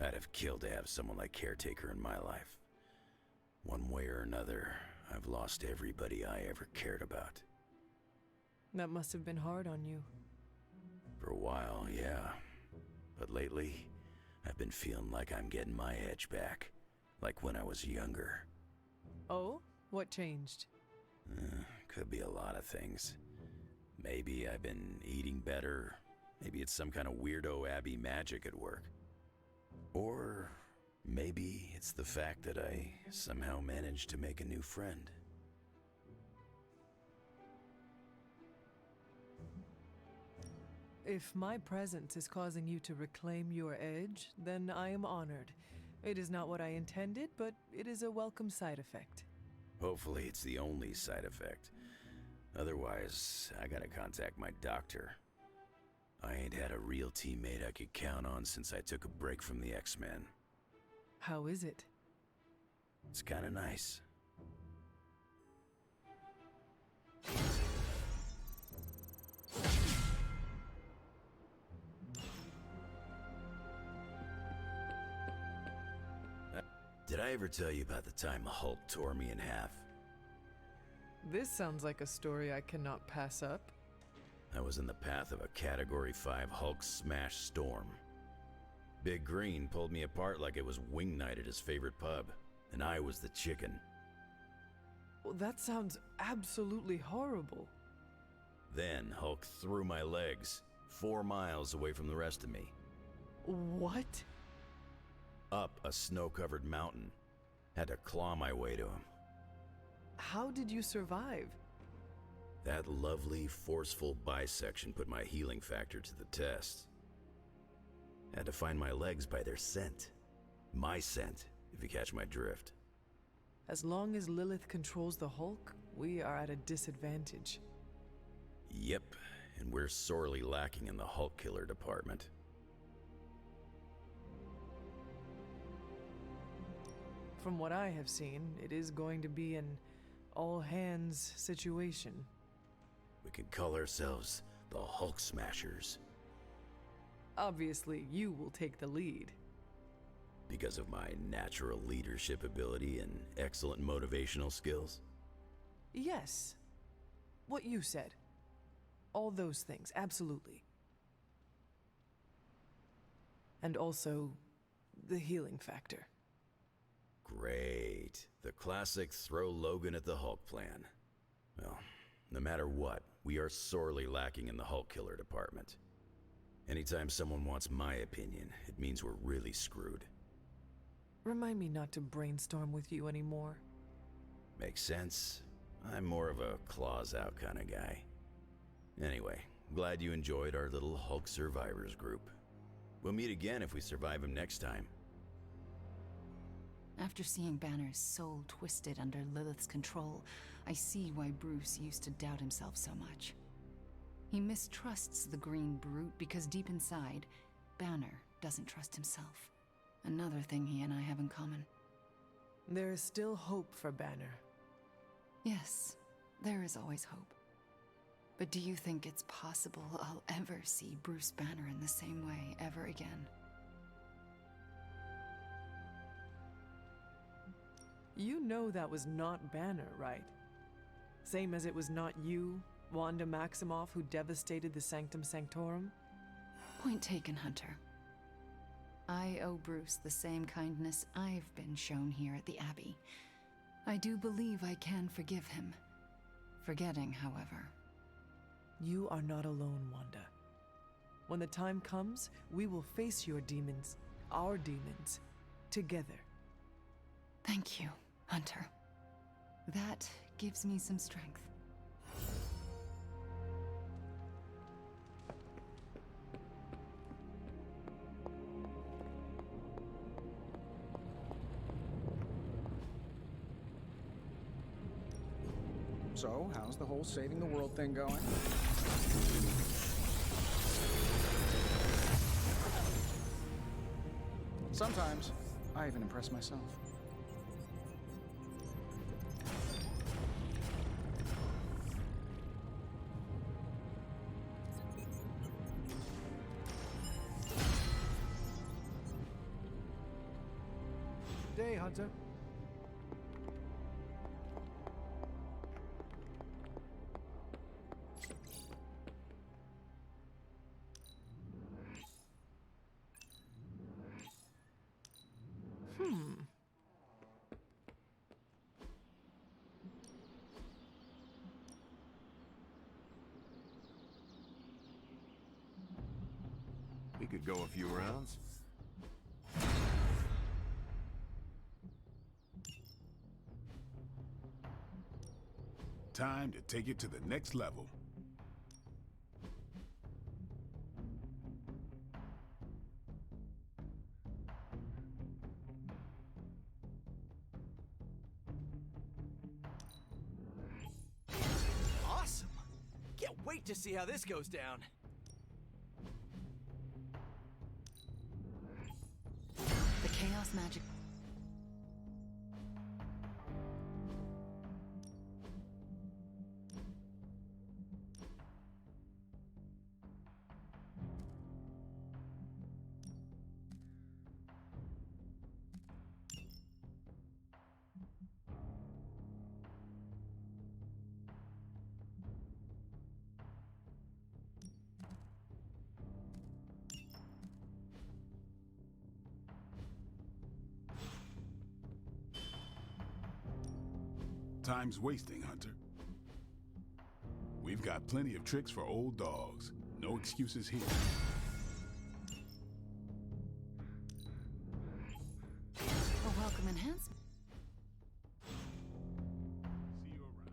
I'd have killed to have someone like Caretaker in my life. One way or another, I've lost everybody I ever cared about. That must have been hard on you. For a while, yeah. But lately, I've been feeling like I'm getting my edge back. Like when I was younger. Oh? What changed? Could be a lot of things. Maybe I've been eating better. Maybe it's some kind of weirdo Abbey magic at work. Or maybe it's the fact that I somehow managed to make a new friend. If my presence is causing you to reclaim your edge, then I am honored. It is not what I intended, but it is a welcome side effect. Hopefully it's the only side effect. Otherwise, I gotta contact my doctor. I ain't had a real teammate I could count on since I took a break from the X-Men. How is it? It's kinda nice. Did I ever tell you about the time the Hulk tore me in half? This sounds like a story I cannot pass up. I was in the path of a Category 5 Hulk smash storm. Big Green pulled me apart like it was wing night at his favorite pub, and I was the chicken. Well, that sounds absolutely horrible. Then Hulk threw my legs 4 miles away from the rest of me. What? Up a snow-covered mountain. Had to claw my way to him. How did you survive? That lovely, forceful bisection put my healing factor to the test. Had to find my legs by their scent. My scent, if you catch my drift. As long as Lilith controls the Hulk, we are at a disadvantage. Yep, and we're sorely lacking in the Hulk killer department. From what I have seen, it is going to be an all-hands situation. We could call ourselves the Hulk Smashers. Obviously, you will take the lead. Because of my natural leadership ability and excellent motivational skills? Yes. What you said. All those things, absolutely. And also, the healing factor. Great. The classic throw Logan at the Hulk plan. Well, no matter what, we are sorely lacking in the Hulk killer department. Anytime someone wants my opinion, it means we're really screwed. Remind me not to brainstorm with you anymore. Makes sense. I'm more of a claws out kind of guy. Anyway, glad you enjoyed our little Hulk survivors group. We'll meet again if we survive him next time. After seeing Banner's soul twisted under Lilith's control, I see why Bruce used to doubt himself so much. He mistrusts the green brute because deep inside, Banner doesn't trust himself. Another thing he and I have in common. There is still hope for Banner. Yes, there is always hope. But do you think it's possible I'll ever see Bruce Banner in the same way ever again? You know that was not Banner, right? Same as it was not you, Wanda Maximoff, who devastated the Sanctum Sanctorum? Point taken, Hunter. I owe Bruce the same kindness I've been shown here at the Abbey. I do believe I can forgive him. Forgetting, however. You are not alone, Wanda. When the time comes, we will face your demons, our demons, together. Thank you, Hunter. That gives me some strength. So, how's the whole saving the world thing going? Sometimes, I even impress myself. Day, Hunter. We could go a few rounds. Time to take it to the next level. Awesome! Can't wait to see how this goes down. chaos magic. Time's wasting, Hunter. We've got plenty of tricks for old dogs. No excuses here. A welcome enhancement. See you around.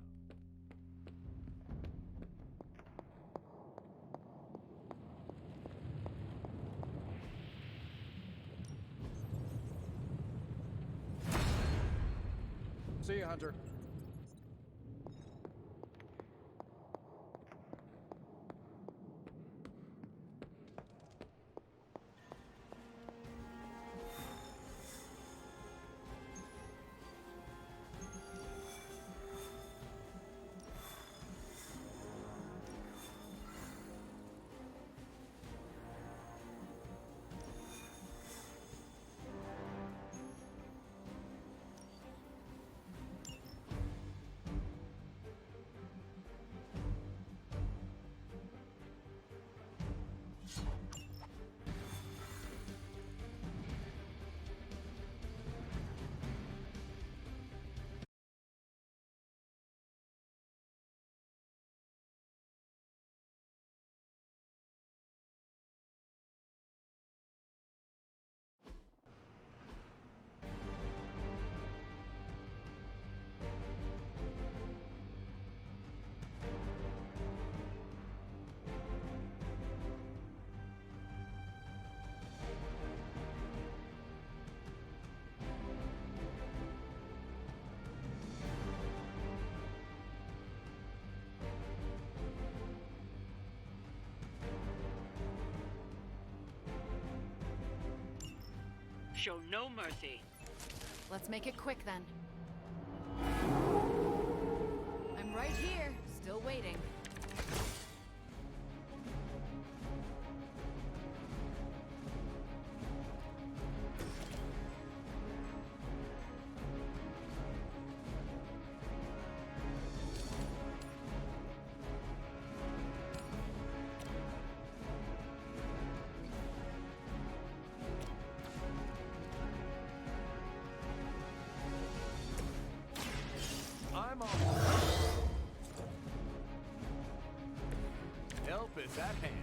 See you, Hunter. Show no mercy. Let's make it quick then. I'm right here, still waiting. I'm on. Help is at hand.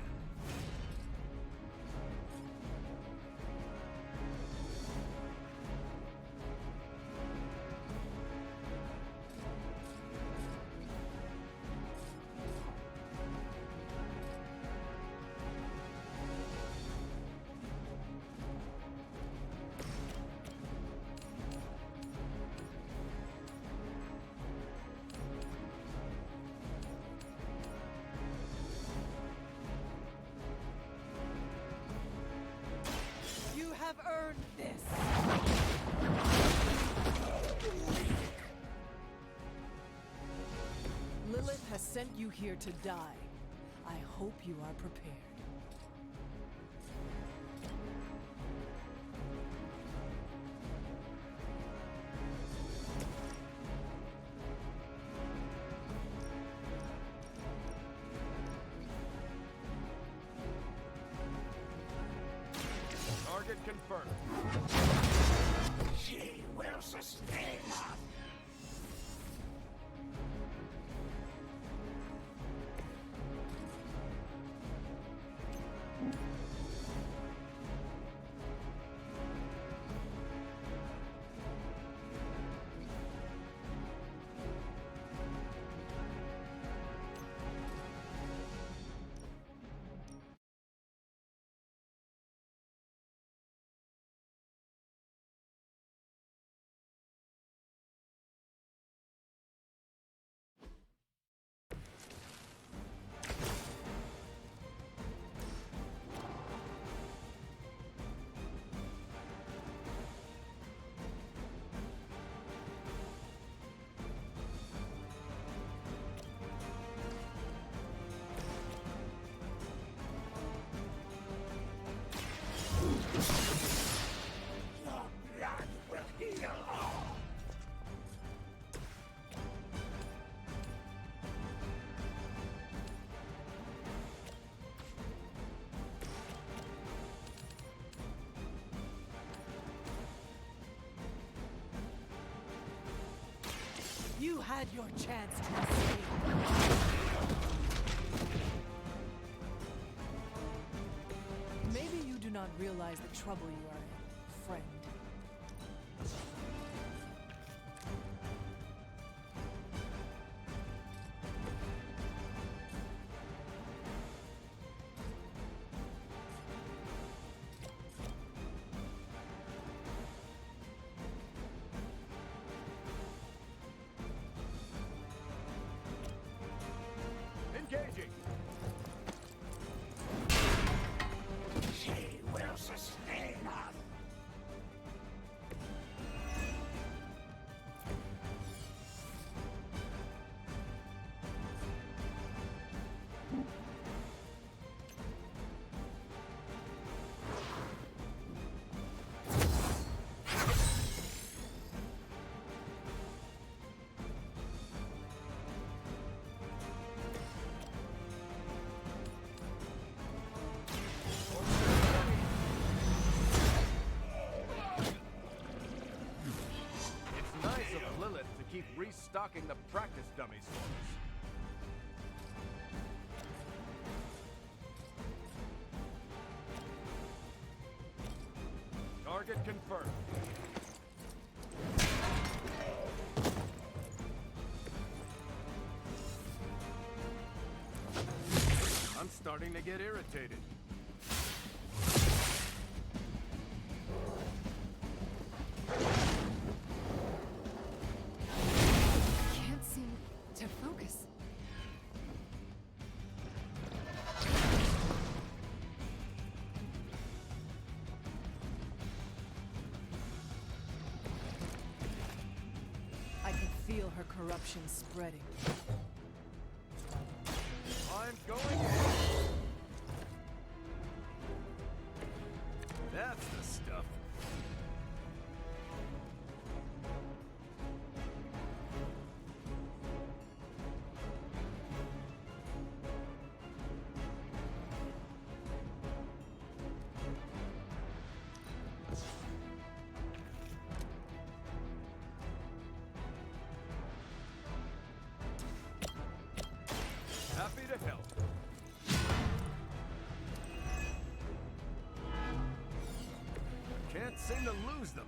You have earned this. Lilith has sent you here to die. I hope you are prepared. Target confirmed. She will sustain us. You had your chance to escape. Maybe you do not realize the trouble you are in, friend. Engaging! She will sustain us. It's nice of Lilith to keep restocking the practice dummies for us. Target confirmed. I'm starting to get irritated. Can't seem to focus. I can feel her corruption spreading. I'm going in. That's the stuff. Happy to help. Can't seem to lose them.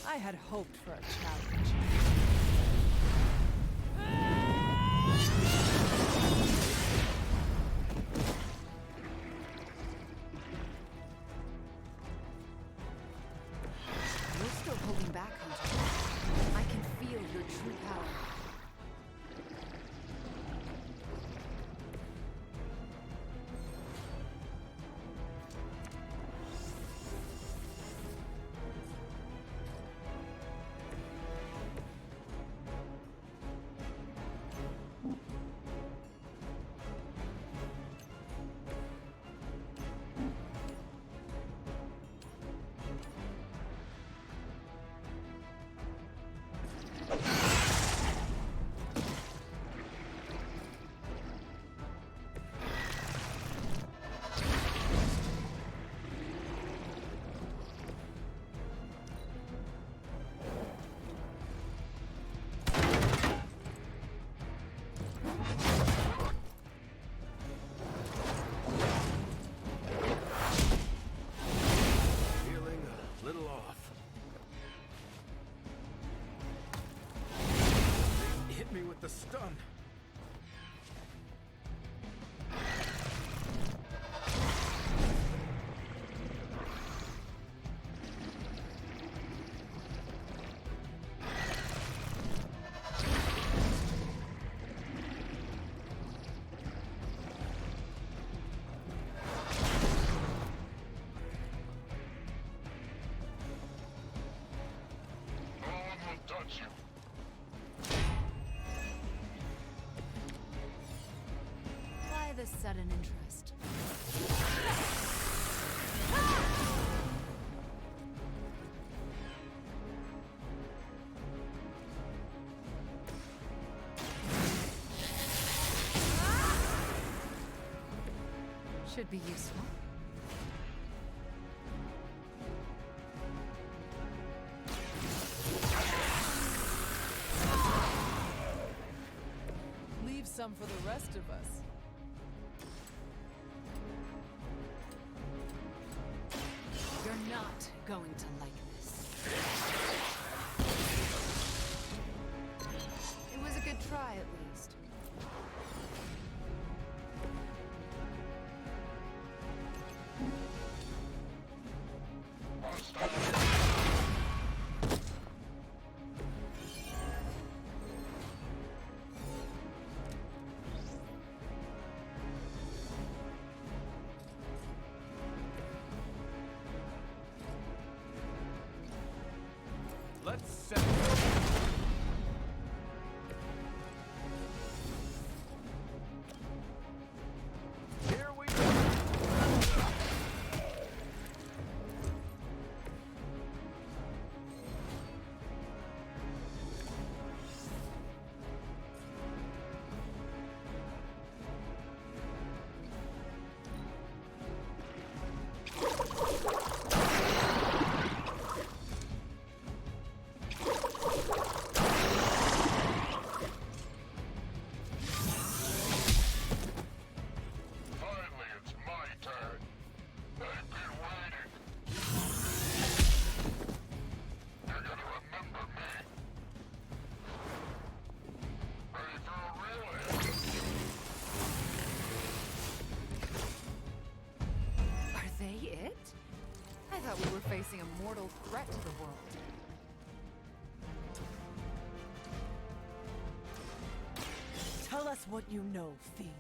I had hoped for a challenge. You're still holding back, Hunter. I can feel your true power. Feeling a little off. They hit me with the stun. No one will touch you. had an interest. Should be useful. Leave some for the rest of us. You're not going to like this. It was a good try, at least. Let's set it. Here we go. Finally, it's my turn. I've been waiting. You're gonna remember me. Ready for a real hit? Are they it? I thought we were facing a mortal threat to the world. Tell us what you know, fiend.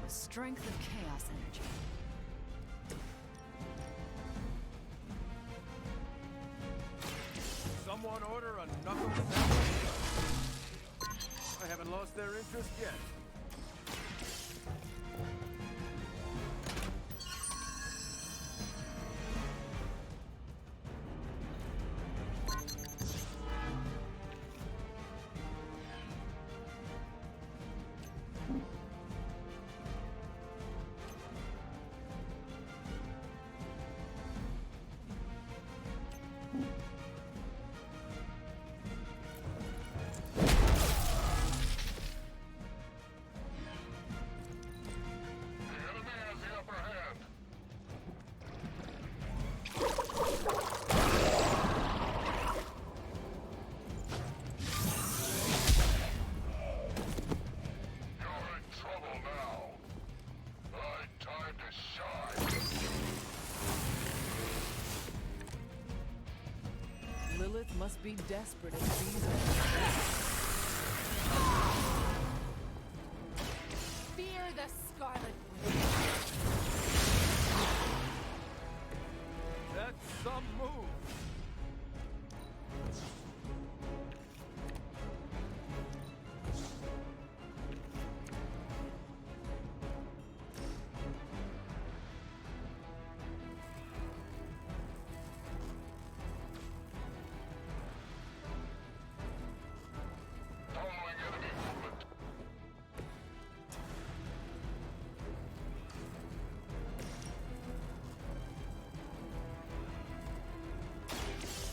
Strength of chaos energy. Someone order a knuckle sandwich? I haven't lost their interest yet. Lilith must be desperate at these events. Fear the Scarlet Witch. That's some move.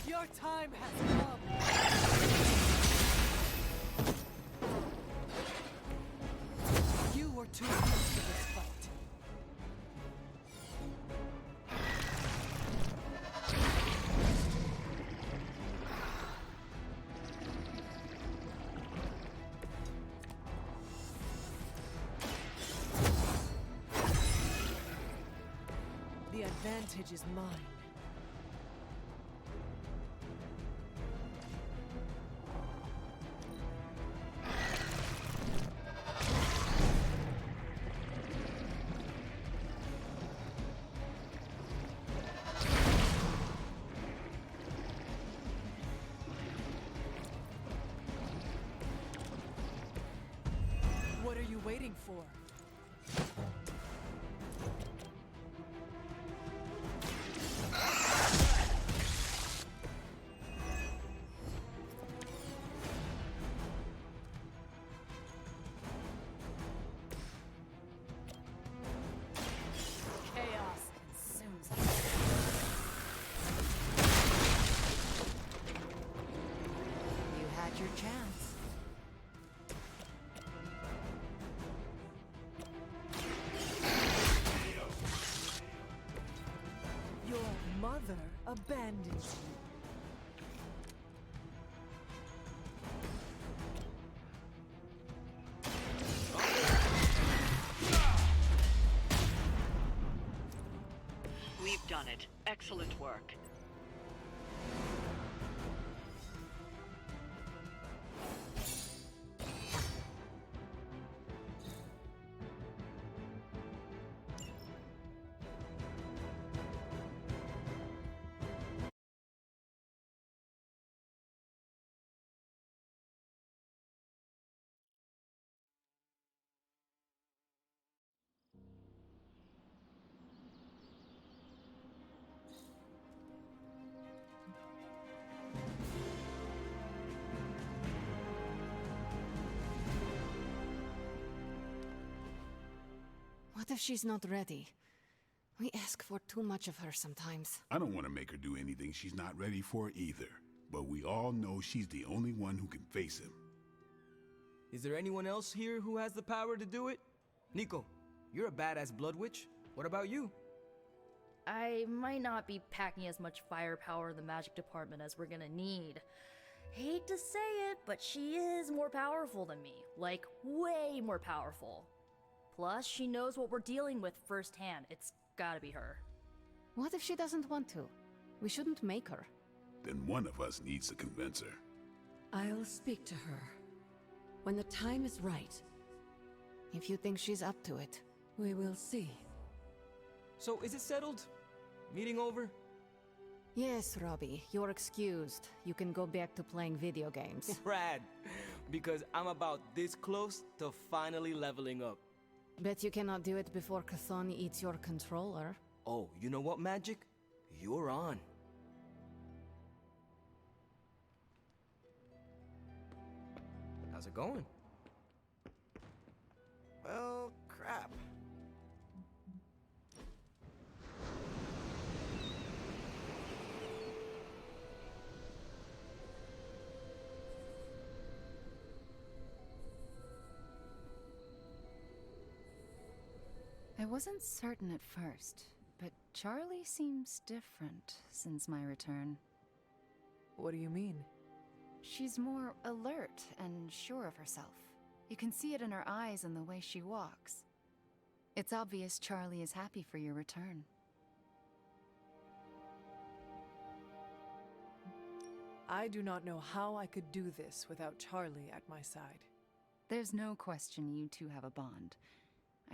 Your time has come. You were too weak for this fight. The advantage is mine. waiting for? Chaos consumes us. You had your chance. Your mother abandoned you. We've done it. Excellent work. What if she's not ready? We ask for too much of her sometimes. I don't want to make her do anything she's not ready for either. But we all know she's the only one who can face him. Is there anyone else here who has the power to do it? Nico, you're a badass blood witch. What about you? I might not be packing as much firepower in the magic department as we're gonna need. Hate to say it, but she is more powerful than me. Like, way more powerful. Plus, she knows what we're dealing with firsthand. It's gotta be her. What if she doesn't want to? We shouldn't make her. Then one of us needs to convince her. I'll speak to her. When the time is right. If you think she's up to it. We will see. So, is it settled? Meeting over? Yes, Robbie, you're excused. You can go back to playing video games. Rad! Because I'm about this close to finally leveling up. Bet you cannot do it before Chthon eats your controller. Oh, you know what, Magic? You're on. How's it going? Well, crap. I wasn't certain at first, but Charlie seems different since my return. What do you mean? She's more alert and sure of herself. You can see it in her eyes and the way she walks. It's obvious Charlie is happy for your return. I do not know how I could do this without Charlie at my side. There's no question you two have a bond.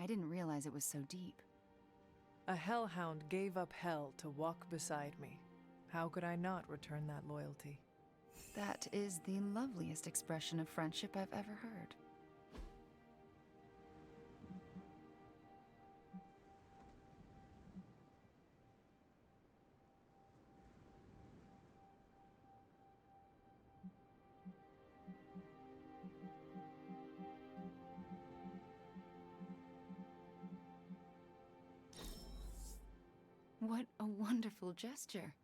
I didn't realize it was so deep. A hellhound gave up hell to walk beside me. How could I not return that loyalty? That is the loveliest expression of friendship I've ever heard. What a wonderful gesture.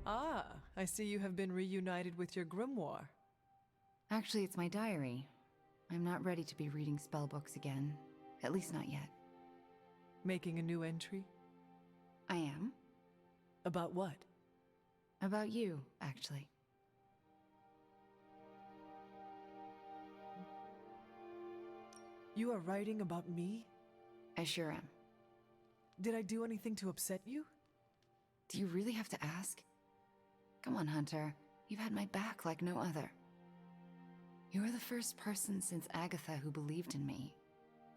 Ah, I see you have been reunited with your grimoire. Actually, it's my diary. I'm not ready to be reading spellbooks again. At least not yet. Making a new entry? I am. About what? About you, actually. You are writing about me? I sure am. Did I do anything to upset you? Do you really have to ask? Come on, Hunter. You've had my back like no other. You're the first person since Agatha who believed in me.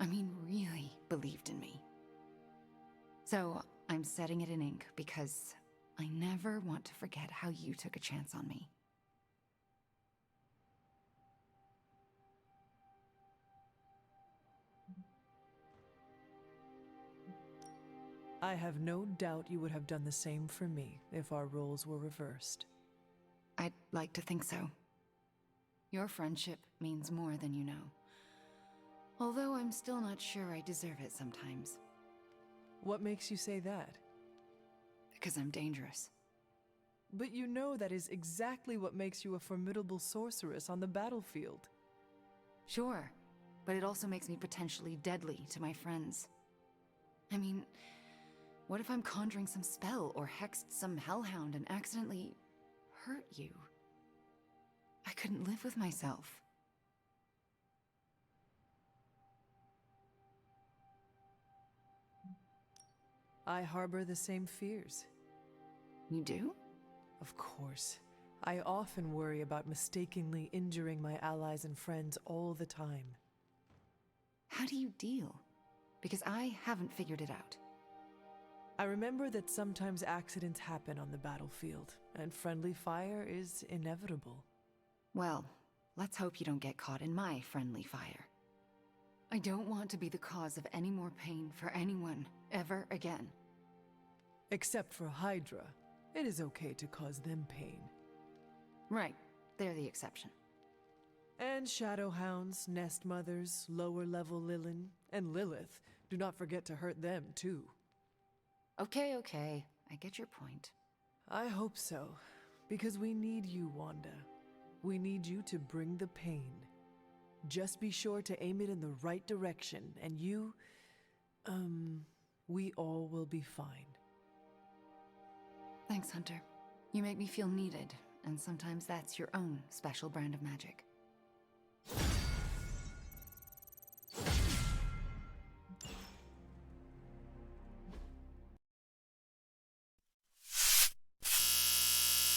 I mean, really believed in me. So, I'm setting it in ink because I never want to forget how you took a chance on me. I have no doubt you would have done the same for me if our roles were reversed. I'd like to think so. Your friendship means more than you know. Although I'm still not sure I deserve it sometimes. What makes you say that? Because I'm dangerous. But you know that is exactly what makes you a formidable sorceress on the battlefield. Sure, but it also makes me potentially deadly to my friends. I mean, what if I'm conjuring some spell or hexed some hellhound and accidentally hurt you? I couldn't live with myself. I harbor the same fears. You do? Of course. I often worry about mistakenly injuring my allies and friends all the time. How do you deal? Because I haven't figured it out. I remember that sometimes accidents happen on the battlefield, and friendly fire is inevitable. Well, let's hope you don't get caught in my friendly fire. I don't want to be the cause of any more pain for anyone, ever again. Except for Hydra. It is okay to cause them pain. Right, they're the exception. And Shadowhounds, Nest Mothers, lower-level Lilin, and Lilith. Do not forget to hurt them, too. Okay, I get your point. I hope so, because we need you, Wanda. We need you to bring the pain. Just be sure to aim it in the right direction, and we all will be fine. Thanks, Hunter. You make me feel needed, and sometimes that's your own special brand of magic.